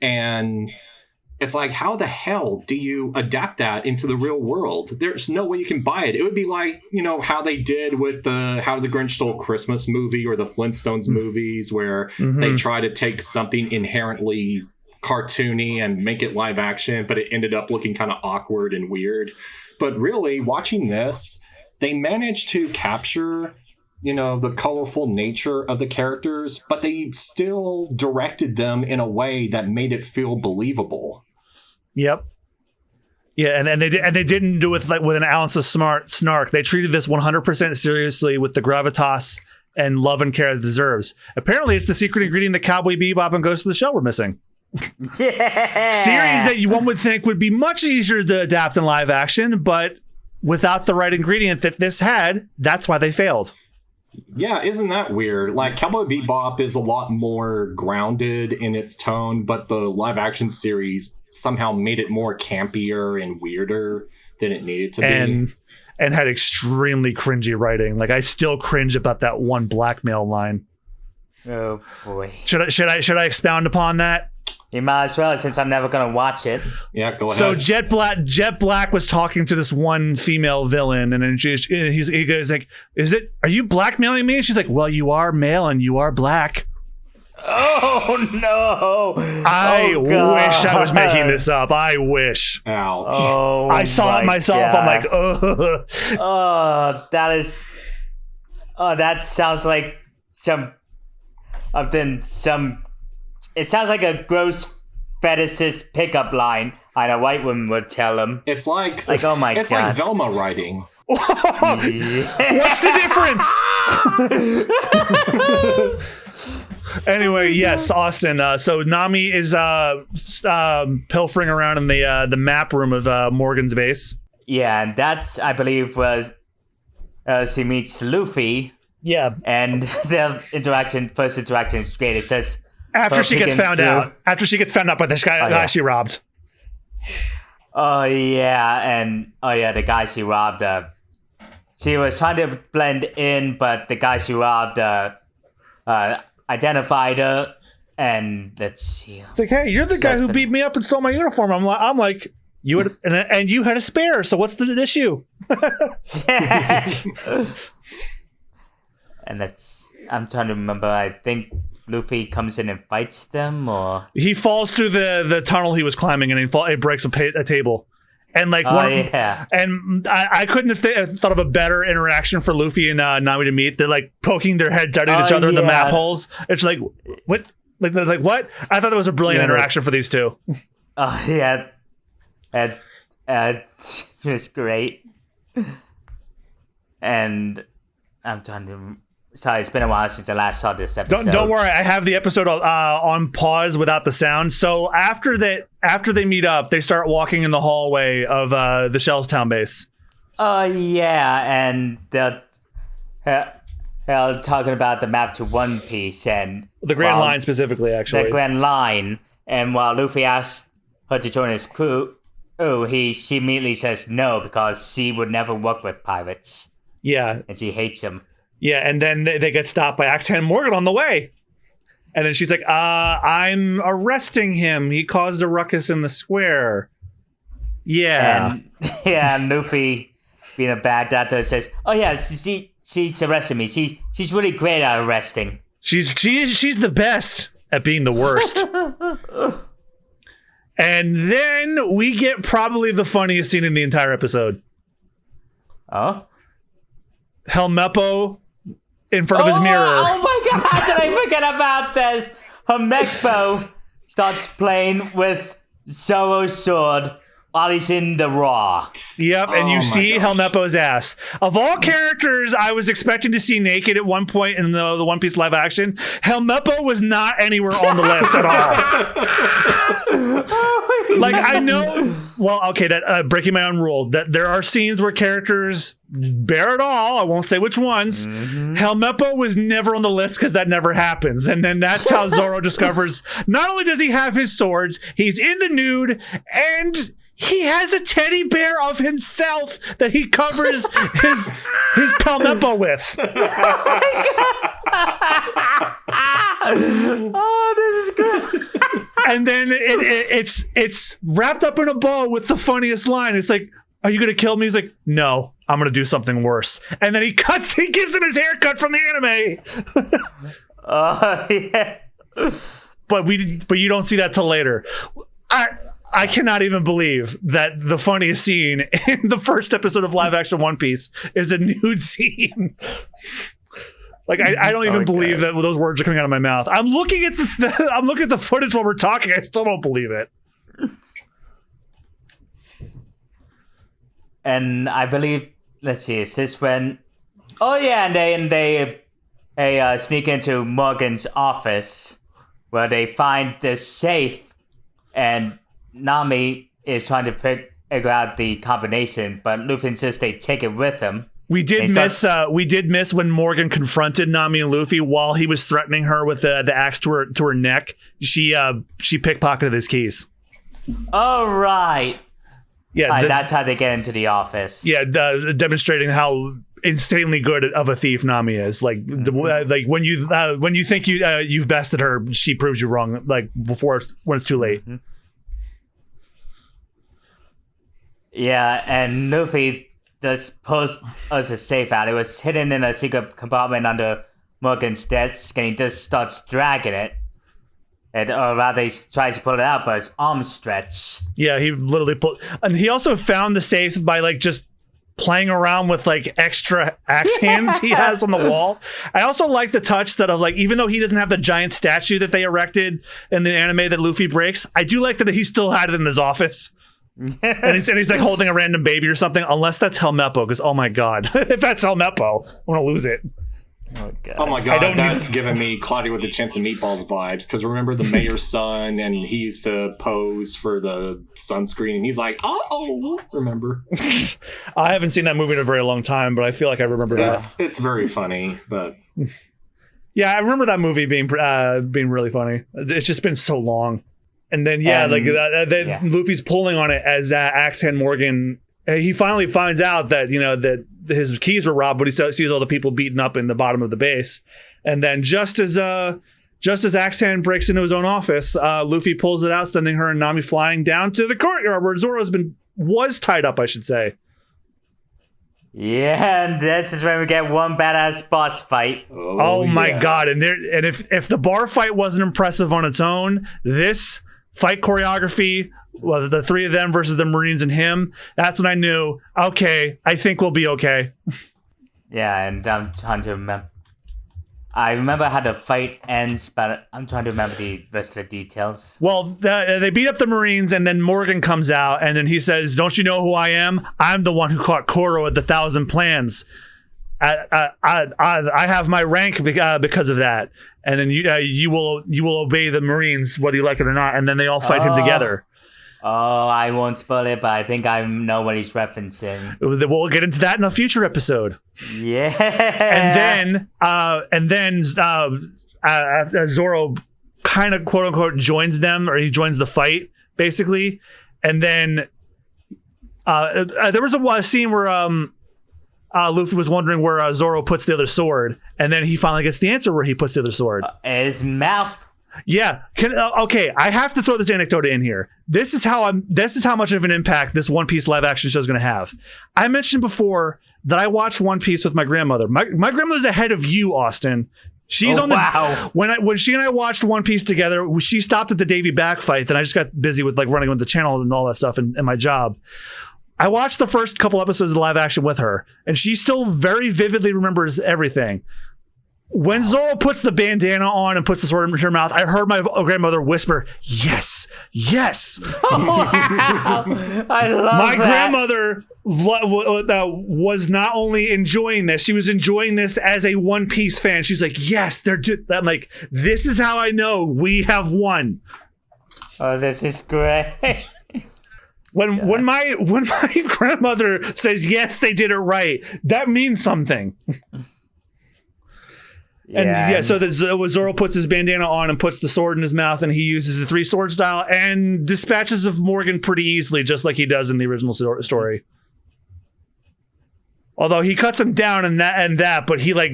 D: And it's like, how the hell do you adapt that into the real world? There's no way you can buy it. It would be like, you know, how they did with the How the Grinch Stole Christmas movie or the Flintstones movies, where they try to take something inherently cartoony and make it live action, but it ended up looking kind of awkward and weird. But really, watching this, they managed to capture, you know, the colorful nature of the characters, but they still directed them in a way that made it feel believable.
A: Yep. Yeah, and they didn't do it like with an ounce of snark. They treated this 100% seriously with the gravitas and love and care it deserves. Apparently, it's the secret ingredient that Cowboy Bebop and Ghost of the Shell were missing. Series that one would think would be much easier to adapt in live action, but without the right ingredient that this had, that's why they failed.
D: Yeah, isn't that weird? Like, Cowboy Bebop is a lot more grounded in its tone, but the live action series somehow made it more campier and weirder than it needed to be. And
A: had extremely cringy writing. Like, I still cringe about that one blackmail line.
B: Oh boy.
A: Should I expound upon that?
B: You might as well, since I'm never gonna watch it.
D: Yeah, go ahead.
A: So Jet Black was talking to this one female villain, and then he goes like, are you blackmailing me? And she's like, well, you are male and you are black.
B: Oh no!
A: I wish I was making this up. I wish.
D: Ouch.
B: Oh,
A: I saw it myself.
B: God.
A: I'm like, ugh.
B: Oh, that sounds like it sounds like a gross fetishist pickup line a white woman would tell him.
D: It's like
B: oh my God.
D: It's like Velma writing.
A: What's the difference? Anyway, yes, Austen. So Nami is pilfering around in the map room of Morgan's base.
B: Yeah, and that's, I believe, was she meets Luffy.
A: Yeah,
B: and their first interaction is great. It says
A: after she gets found out by this guy she robbed.
B: Oh yeah, the guy she robbed. She was trying to blend in, but the guy she robbed identified her. And let's see.
A: It's like, hey, you're the guy who beat me up and stole my uniform. I'm like, you had, and you had a spare. So what's the issue?
B: And I'm trying to remember. I think Luffy comes in and fights them, or
A: he falls through the tunnel he was climbing, and he breaks a table. And like, and I couldn't have thought of a better interaction for Luffy and Nami to meet. They're like poking their heads out at each other in the map holes. It's like, what? Like what? I thought that was a brilliant interaction for these two.
B: Oh yeah, and it was great. And I'm trying to. Sorry, it's been a while since I last saw this episode.
A: Don't worry, I have the episode on pause without the sound. So after they meet up, they start walking in the hallway of the Shellstown base.
B: Yeah, and they're talking about the map to One Piece and
A: the Grand Line specifically, actually.
B: The Grand Line, and while Luffy asks her to join his crew, she immediately says no because she would never work with pirates.
A: Yeah,
B: and she hates them.
A: Yeah, and then they get stopped by Axe Hand Morgan on the way. And then she's like, I'm arresting him. He caused a ruckus in the square. Yeah.
B: And Luffy, being a bad doctor, says, oh yeah, she's arresting me. She's really great at arresting. She's
A: the best at being the worst. And then we get probably the funniest scene in the entire episode.
B: Oh?
A: Helmeppo in front of his mirror.
B: Oh my God, did I forget about this? Helmeppo starts playing with Zoro's sword while he's in the raw.
A: Yep, and you see Helmeppo's ass. Of all characters I was expecting to see naked at one point in the One Piece live action, Helmeppo was not anywhere on the list at all. Like, I know, well, okay, that breaking my own rule, that there are scenes where characters bear it all. I won't say which ones. Helmeppo was never on the list because that never happens. And then that's how Zoro discovers not only does he have his swords, he's in the nude, and he has a teddy bear of himself that he covers his Helmeppo with.
B: Oh, this is good.
A: And then it's wrapped up in a bow with the funniest line. It's like, "Are you going to kill me?" He's like, "No, I'm going to do something worse." And then he gives him his haircut from the anime.
B: Yeah.
A: But you don't see that till later. I cannot even believe that the funniest scene in the first episode of live action One Piece is a nude scene. Like, I don't even believe that those words are coming out of my mouth. I'm looking at the footage while we're talking. I still don't believe it.
B: And I believe, let's see, is this when? Oh yeah, and they sneak into Morgan's office where they find this safe, and Nami is trying to figure out the combination, but Luffy insists they take it with him.
A: We did miss when Morgan confronted Nami and Luffy while he was threatening her with the axe to her neck. She pickpocketed his keys.
B: Oh right.
A: Yeah,
B: that's how they get into the office.
A: Yeah, demonstrating how insanely good of a thief Nami is. Like, like when you think you've bested her, she proves you wrong. Like when it's too late.
B: Yeah, and Luffy just pulls us a safe out. It was hidden in a secret compartment under Morgan's desk, and he just starts dragging it. Or rather, he tries to pull it out, but his arms stretch.
A: Yeah, he literally pulled. And he also found the safe by like just playing around with like extra axe hands he has on the wall. I also like the touch that of like, even though he doesn't have the giant statue that they erected in the anime that Luffy breaks, I do like that he still had it in his office. and he's like holding a random baby or something, unless that's Helmeppo, because oh my god, if that's Helmeppo, I'm gonna lose it.
D: Oh my god, that's giving me Claudia with a Chance of Meatballs vibes, because remember the mayor's son, and he used to pose for the sunscreen, and he's like, oh, remember?
A: I haven't seen that movie in a very long time, but I feel like I remember that.
D: It's very funny, but
A: yeah, I remember that movie being really funny. It's just been so long. And then Luffy's pulling on it as Axehand Morgan. He finally finds out that that his keys were robbed, but he sees all the people beaten up in the bottom of the base. And then just as Axehand breaks into his own office, Luffy pulls it out, sending her and Nami flying down to the courtyard where Zoro was tied up, I should say.
B: Yeah, and this is when we get one badass boss fight.
A: Oh my god! And if the bar fight wasn't impressive on its own, this fight choreography, well, the three of them versus the Marines and him, that's when I knew, okay, I think we'll be okay.
B: Yeah, and I'm trying to remember. I remember how the fight ends, but I'm trying to remember the rest of the details.
A: Well, they beat up the Marines, and then Morgan comes out, and then he says, "Don't you know who I am? I'm the one who caught Koro at the Thousand Plans. I have my rank because of that." And then you will obey the Marines whether you like it or not. And then they all fight him together.
B: Oh, I won't spoil it, but I think I know what he's referencing.
A: We'll get into that in a future episode.
B: Yeah.
A: And then Zoro kind of quote unquote joins them, or he joins the fight basically. And then there was a scene where Luffy was wondering where Zoro puts the other sword, and then he finally gets the answer where he puts the other sword.
B: His mouth.
A: Yeah. Okay. I have to throw this anecdote in here. This is how much of an impact this One Piece live action show is going to have. I mentioned before that I watched One Piece with my grandmother. My grandmother's ahead of you, Austen. She's when she and I watched One Piece together, she stopped at the Davy Back fight. Then I just got busy with like running with the channel and all that stuff and my job. I watched the first couple episodes of the live action with her, and she still very vividly remembers everything. When Zoro puts the bandana on and puts the sword in her mouth, I heard my grandmother whisper, "Yes, yes."
B: Oh, wow. I love
A: my
B: that.
A: grandmother was not only enjoying this, she was enjoying this as a One Piece fan. She's like, "Yes, I'm like, this is how I know we have won."
B: Oh, this is great.
A: When my grandmother says yes, they did it right, that means something. So Zoro puts his bandana on and puts the sword in his mouth, and he uses the 3 sword style and dispatches of Morgan pretty easily, just like he does in the original story. Although he cuts him down and that, but he like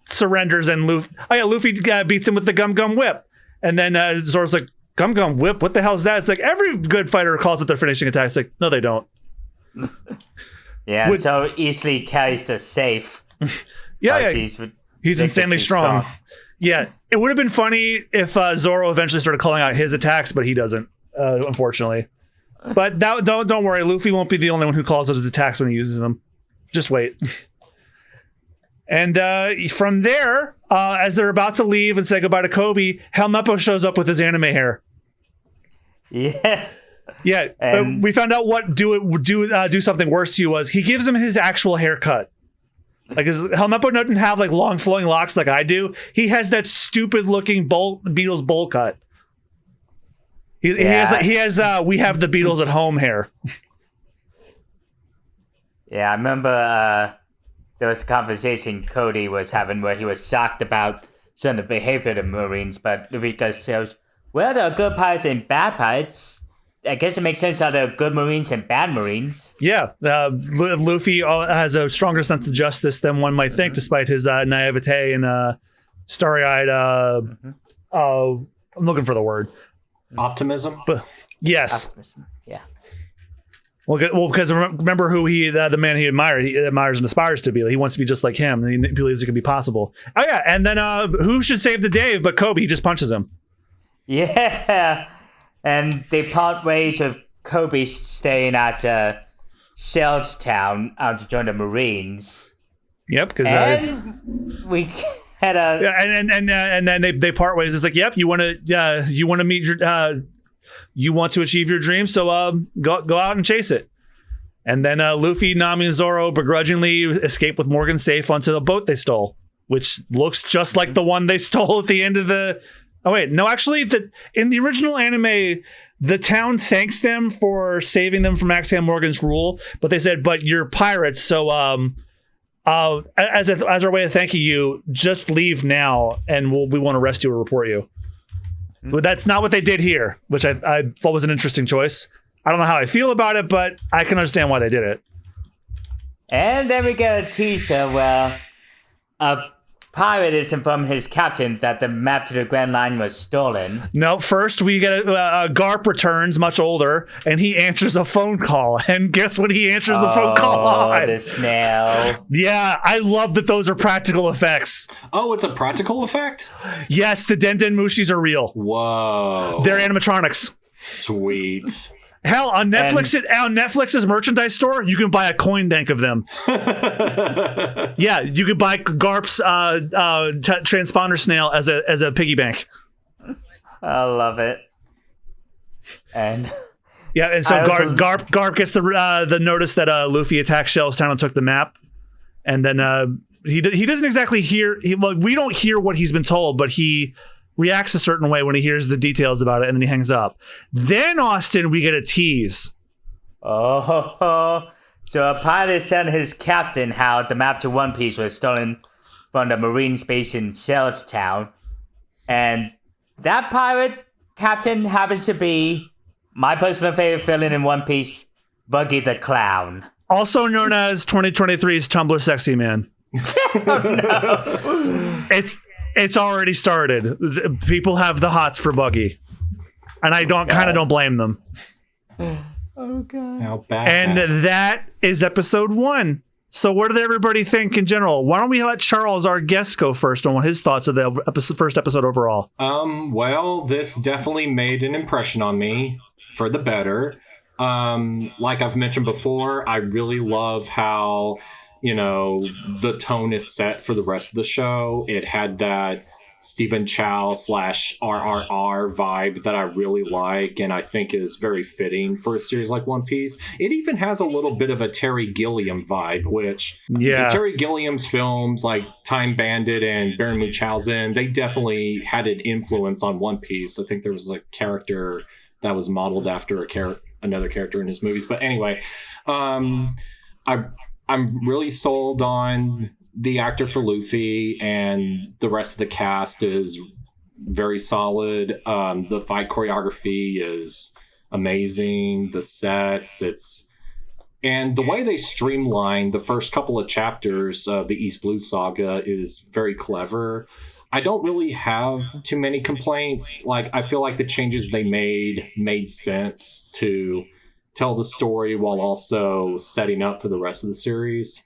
A: surrenders, and Luffy beats him with the Gum Gum Whip, and then Zoro's like, Gum Gum Whip, what the hell is that? It's like every good fighter calls it their finishing attack. It's like, no, they don't.
B: So easily carries the safe.
A: Yeah. He's insanely strong. Yeah, it would have been funny if Zoro eventually started calling out his attacks, but he doesn't, unfortunately. But don't worry, Luffy won't be the only one who calls out his attacks when he uses them. Just wait. And from there, as they're about to leave and say goodbye to Kobe, Helmeppo shows up with his anime hair.
B: Yeah.
A: Yeah, we found out what do something worse to you was he gives him his actual haircut. Like Helmeppo doesn't have like long flowing locks like I do. He has that stupid looking Beatles bowl cut. He has we have the Beatles at home hair.
B: Yeah, I remember there was a conversation Cody was having where he was shocked about some of the behavior of the Marines, but Luffy says, well, there are good pirates and bad pirates. I guess it makes sense that there are good Marines and bad Marines. Yeah,
A: Luffy has a stronger sense of justice than one might think, despite his naivete and starry-eyed. I'm looking for the word.
D: Optimism.
A: But yes.
B: Optimism. Yeah.
A: Well, because remember who the man he admires and aspires to be. He wants to be just like him, and he believes it can be possible. Oh yeah, and then who should save the day but Kobe? He just punches him.
B: Yeah. And they part ways of Kobe staying at Shellstown to join the Marines.
A: Yep, because
B: we had a
A: and then they part ways. It's like, yep, you want to meet your you want to achieve your dream, so go out and chase it. And then Luffy, Nami, and Zoro begrudgingly escape with Morgan safe onto the boat they stole, which looks just like the one they stole at the end of the. Oh wait, no, actually, in the original anime, the town thanks them for saving them from Axe Hand Morgan's rule, but they said, "But you're pirates, so as our way of thanking you, just leave now, and we won't arrest you or report you." So that's not what they did here, which I thought was an interesting choice. I don't know how I feel about it, but I can understand why they did it.
B: And then we get a teaser where a pirate is informed his captain that the map to the Grand Line was stolen.
A: No, first we get Garp returns, much older, and he answers a phone call. And guess what he answers the phone call on?
B: The snail.
A: Yeah, I love that those are practical effects.
D: Oh, it's a practical effect?
A: Yes, the Den Mushis are real.
D: Whoa.
A: They're animatronics.
D: Sweet.
A: Hell, on Netflix's merchandise store, you can buy a coin bank of them. Yeah, you could buy Garp's transponder snail as a piggy bank.
B: I love it. And
A: yeah, and so Garp gets the notice that Luffy attacked Shellstown and took the map, and then he doesn't exactly hear. We don't hear what he's been told, but he reacts a certain way when he hears the details about it, and then he hangs up. Then, Austen, we get a tease.
B: Oh, so a pilot sent his captain how the map to One Piece was stolen from the Marine base in Shellstown. And that pirate captain happens to be my personal favorite villain in One Piece, Buggy the Clown.
A: Also known as 2023's Tumblr Sexy Man.
B: Oh, no.
A: It's already started. People have the hots for Buggy, and I don't blame them.
B: Oh god!
D: How bad?
A: And that is episode 1. So, what did everybody think in general? Why don't we let Charles, our guest, go first on what his thoughts of the first episode overall?
D: Well, this definitely made an impression on me for the better. Like I've mentioned before, I really love how the tone is set for the rest of the show. It had that Stephen Chow / RRR vibe that I really like, and I think is very fitting for a series like One Piece. It even has a little bit of a Terry Gilliam vibe, which Terry Gilliam's films like Time Bandit and Baron Munchausen, they definitely had an influence on One Piece. I think there was a character that was modeled after another character in his movies. But anyway, I'm really sold on the actor for Luffy, and the rest of the cast is very solid. The fight choreography is amazing. The sets, and the way they streamline the first couple of chapters of the East Blue Saga is very clever. I don't really have too many complaints. Like, I feel like the changes they made sense to tell the story while also setting up for the rest of the series,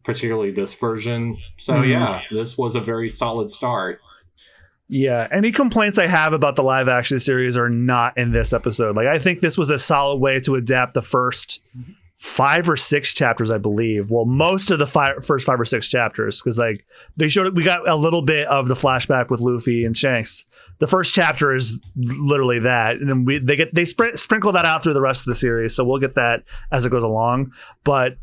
D: particularly this version. So this was a very solid start.
A: Yeah, any complaints I have about the live action series are not in this episode. Like, I think this was a solid way to adapt the first 5 or 6 chapters, I believe. Well, most of the first 5 or 6 chapters, because like we got a little bit of the flashback with Luffy and Shanks. The first chapter is literally that, and then they sprinkle that out through the rest of the series. So we'll get that as it goes along. But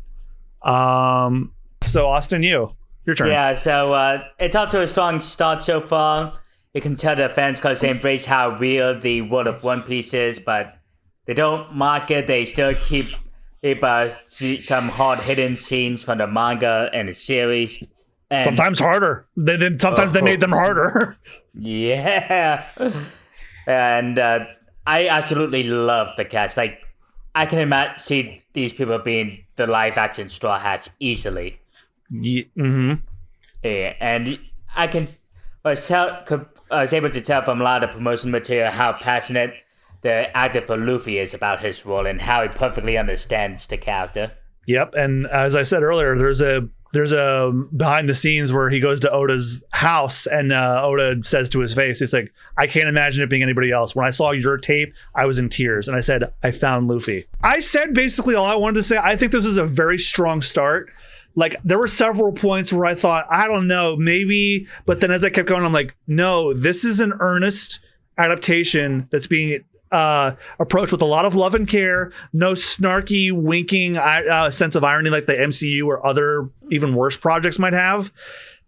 A: so Austen, your turn.
B: Yeah, so it's off to a strong start so far. You can tell the fans because they embrace how real the world of One Piece is, but they don't mock it. They still keep some hard-hidden scenes from the manga and the series. And
A: sometimes harder. Sometimes they made them harder.
B: Yeah. And I absolutely love the cast. Like, I can see these people being the live-action Straw Hats easily.
A: Yeah,
B: and I was able to tell from a lot of promotion material how passionate the actor for Luffy is about his role and how he perfectly understands the character.
A: Yep, and as I said earlier, there's a behind the scenes where he goes to Oda's house and Oda says to his face, he's like, I can't imagine it being anybody else. When I saw your tape, I was in tears, and I said, I found Luffy. I said basically all I wanted to say. I think this was a very strong start. Like, there were several points where I thought, I don't know, maybe, but then as I kept going, I'm like, no, this is an earnest adaptation that's being approached with a lot of love and care, no snarky, winking sense of irony like the MCU or other even worse projects might have.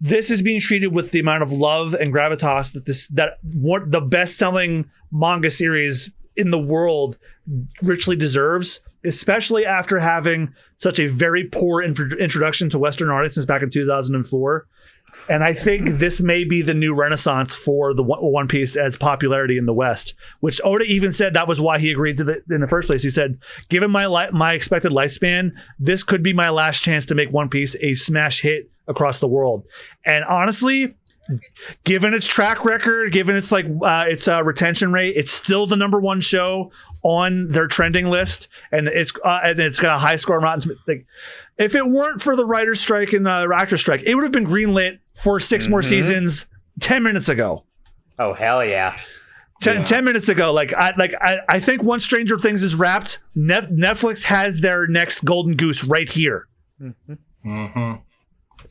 A: This is being treated with the amount of love and gravitas that the best-selling manga series in the world richly deserves, especially after having such a very poor introduction to Western audiences back in 2004. And I think this may be the new renaissance for the One Piece as popularity in the West, which Oda even said that was why he agreed to in the first place. He said, given my expected lifespan, this could be my last chance to make One Piece a smash hit across the world. And honestly, given its track record, given its retention rate, it's still the #1 show on their trending list, and it's got a high score on Rotten. Like, if it weren't for the writer's strike and actor strike, it would have been greenlit for 6 more seasons 10 minutes ago.
B: Oh, hell yeah.
A: 10 minutes ago. I think once Stranger Things is wrapped, Netflix has their next golden goose right here.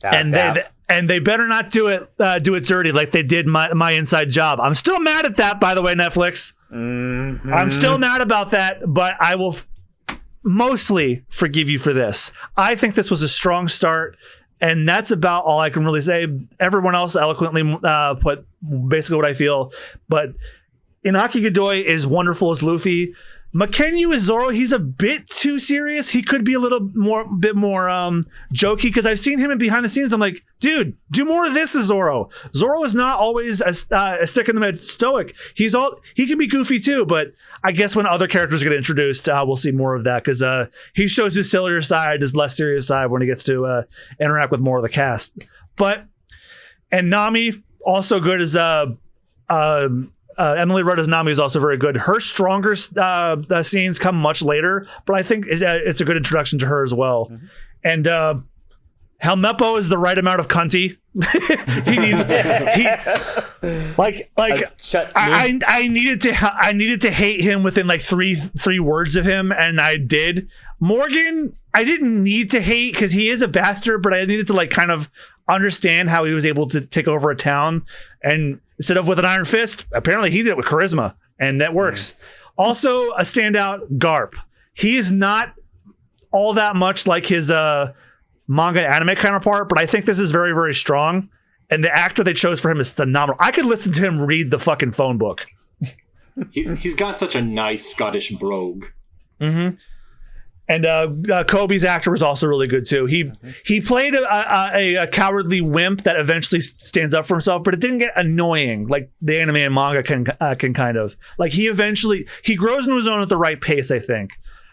A: And they better not do it dirty like they did my Inside Job. I'm still mad at that, by the way, Netflix. I'm still mad about that, but I will mostly forgive you for this. I think this was a strong start, and that's about all I can really say. Everyone else eloquently put basically what I feel, but Inaki Godoy is wonderful as Luffy. Makenyu as Zoro, he's a bit too serious. He could be a bit more jokey, because I've seen him in behind the scenes. I'm like, dude, do more of this as Zoro. Zoro is not always a stick in the mud stoic. He can be goofy too, but I guess when other characters get introduced, we'll see more of that, because he shows his sillier side, his less serious side when he gets to interact with more of the cast. And Nami, also good as Emily Rhoda's Nami is also very good. Her stronger scenes come much later, but I think it's a good introduction to her as well. Helmeppo is the right amount of cunty. I needed to hate him within like three words of him, and I did. Morgan, I didn't need to hate because he is a bastard, but I needed to like kind of understand how he was able to take over a town, and instead of with an iron fist, apparently he did it with charisma, and that works. Also, a standout, Garp. He is not all that much like his manga anime counterpart, but I think this is very, very strong. And the actor they chose for him is phenomenal. I could listen to him read the fucking phone book.
D: He's got such a nice Scottish brogue.
A: Mm-hmm. And Kobe's actor was also really good too. He played a cowardly wimp that eventually stands up for himself, but it didn't get annoying like the anime and manga can kind of. Like he grows into his own at the right pace, I think.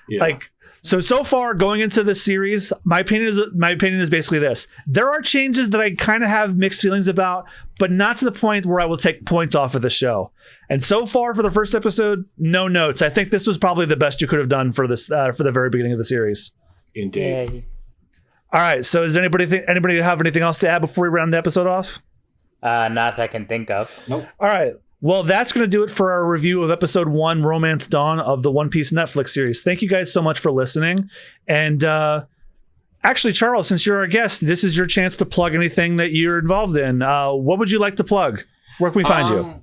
A: Yeah. Like so far going into this series, my opinion is basically this: there are changes that I kind of have mixed feelings about, but not to the point where I will take points off of the show. And so far for the first episode, no notes. I think this was probably the best you could have done for this for the very beginning of the series.
D: Indeed.
B: Yeah.
A: All right. So does anybody have anything else to add before we round the episode off?
B: Not that I can think of.
D: Nope.
A: All right. Well, that's going to do it for our review of episode 1, Romance Dawn of the One Piece Netflix series. Thank you guys so much for listening. And actually, Charles, since you're our guest, this is your chance to plug anything that you're involved in. What would you like to plug? Where can we find you?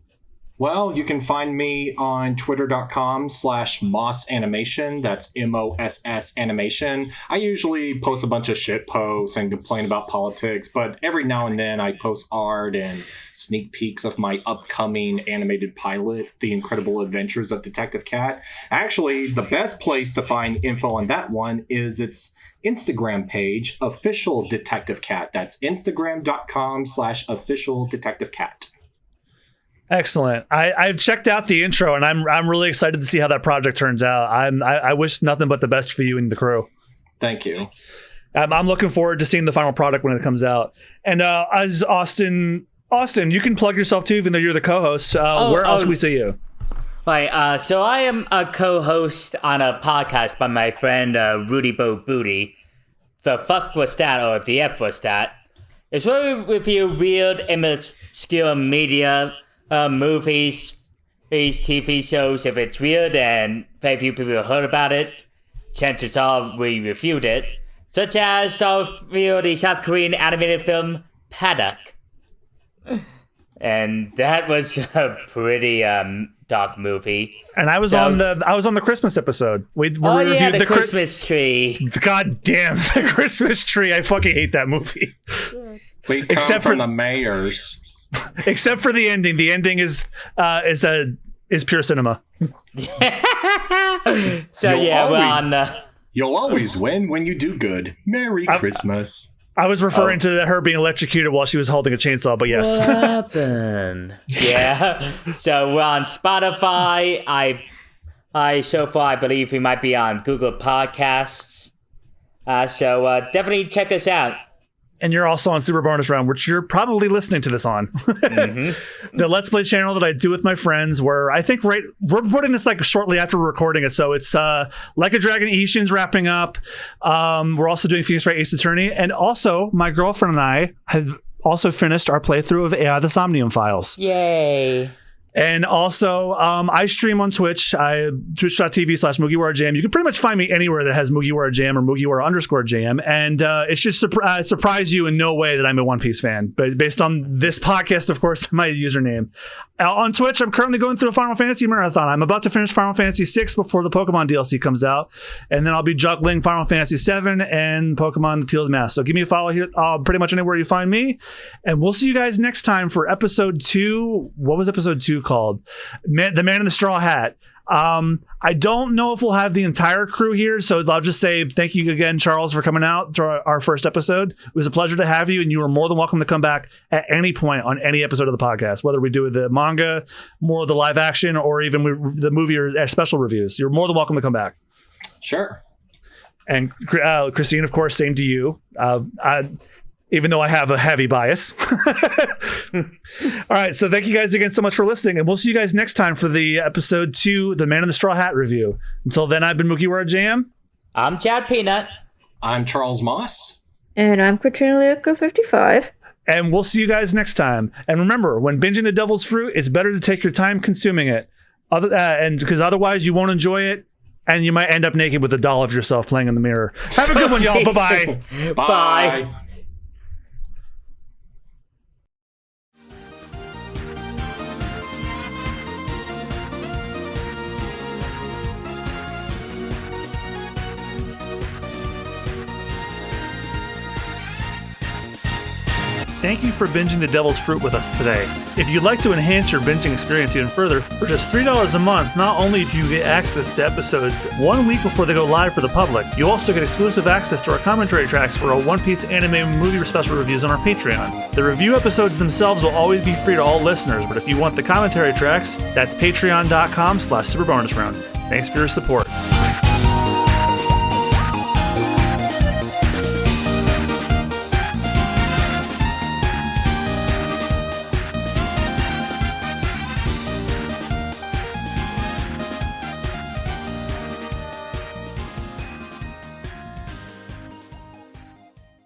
D: Well, you can find me on twitter.com/Moss Animation. That's MOSS Animation. I usually post a bunch of shit posts and complain about politics, but every now and then I post art and sneak peeks of my upcoming animated pilot, The Incredible Adventures of Detective Cat. Actually, the best place to find info on that one is its Instagram page, Official Detective Cat. That's Instagram.com/Official Detective Cat.
A: Excellent. I've checked out the intro, and I'm really excited to see how that project turns out. I wish nothing but the best for you and the crew.
D: Thank you.
A: I'm looking forward to seeing the final product when it comes out. And as Austin, you can plug yourself too, even though you're the co-host. Where else can we see you?
B: Right. So I am a co-host on a podcast by my friend Rudy Bo Booty. The fuck was that, or the F was that? It's where we review weird and obscure media. Movies, TV shows. If it's weird and very few people heard about it, chances are we reviewed it. Such as the South Korean animated film Paddock. And that was a pretty dark movie.
A: And I was on the Christmas episode. We reviewed
B: the Christmas tree.
A: God damn, the Christmas tree. I fucking hate that movie.
D: We come except from the mayors.
A: Except for the ending. The ending is pure cinema.
D: You'll always win when you do good. Merry Christmas.
A: I was referring to her being electrocuted while she was holding a chainsaw, but yes.
B: What happened? Yeah. So we're on Spotify. So far I believe we might be on Google Podcasts. So definitely check us out.
A: And you're also on Super Bonus Round, which you're probably listening to this on. Mm-hmm. The Let's Play channel that I do with my friends, where I think we're putting this like shortly after we're recording it. So it's Like a Dragon Ishin's wrapping up. We're also doing Phoenix Wright Ace Attorney. And also, my girlfriend and I have also finished our playthrough of AI The Somnium Files.
B: Yay.
A: And also, I stream on Twitch. Twitch.tv/MugiwaraJam. You can pretty much find me anywhere that has MugiwaraJam or Mugiwara_JM. And it should surprise you in no way that I'm a One Piece fan. But based on this podcast, of course, my username. On Twitch, I'm currently going through a Final Fantasy marathon. I'm about to finish Final Fantasy VI before the Pokemon DLC comes out. And then I'll be juggling Final Fantasy VII and Pokemon The Teal's Mask. So give me a follow here pretty much anywhere you find me. And we'll see you guys next time for episode 2. What was episode 2 called? The Man in the Straw Hat. I don't know if we'll have the entire crew here, so I'll just say thank you again, Charles, for coming out to our first episode. It was a pleasure to have you, and you are more than welcome to come back at any point on any episode of the podcast, whether we do the manga, more of the live action, or even the movie or special reviews. You're more than welcome to come back.
D: Sure.
A: And Christine, of course, same to you. Even though I have a heavy bias. All right. So thank you guys again so much for listening. And we'll see you guys next time for the episode 2, The Man in the Straw Hat review. Until then, I've been Mugiwara Jam.
B: I'm Chad Peanut.
D: I'm Charles Moss.
C: And I'm Katrina Leoka 55.
A: And we'll see you guys next time. And remember, when binging the devil's fruit, it's better to take your time consuming it. And because otherwise you won't enjoy it, and you might end up naked with a doll of yourself playing in the mirror. Have a good one, y'all. Bye-bye.
B: Bye.
A: Thank you for binging The Devil's Fruit with us today. If you'd like to enhance your binging experience even further, for just $3 a month, not only do you get access to episodes 1 week before they go live for the public, you also get exclusive access to our commentary tracks for our One Piece anime movie special reviews on our Patreon. The review episodes themselves will always be free to all listeners, but if you want the commentary tracks, that's patreon.com/superbonusround. Thanks for your support.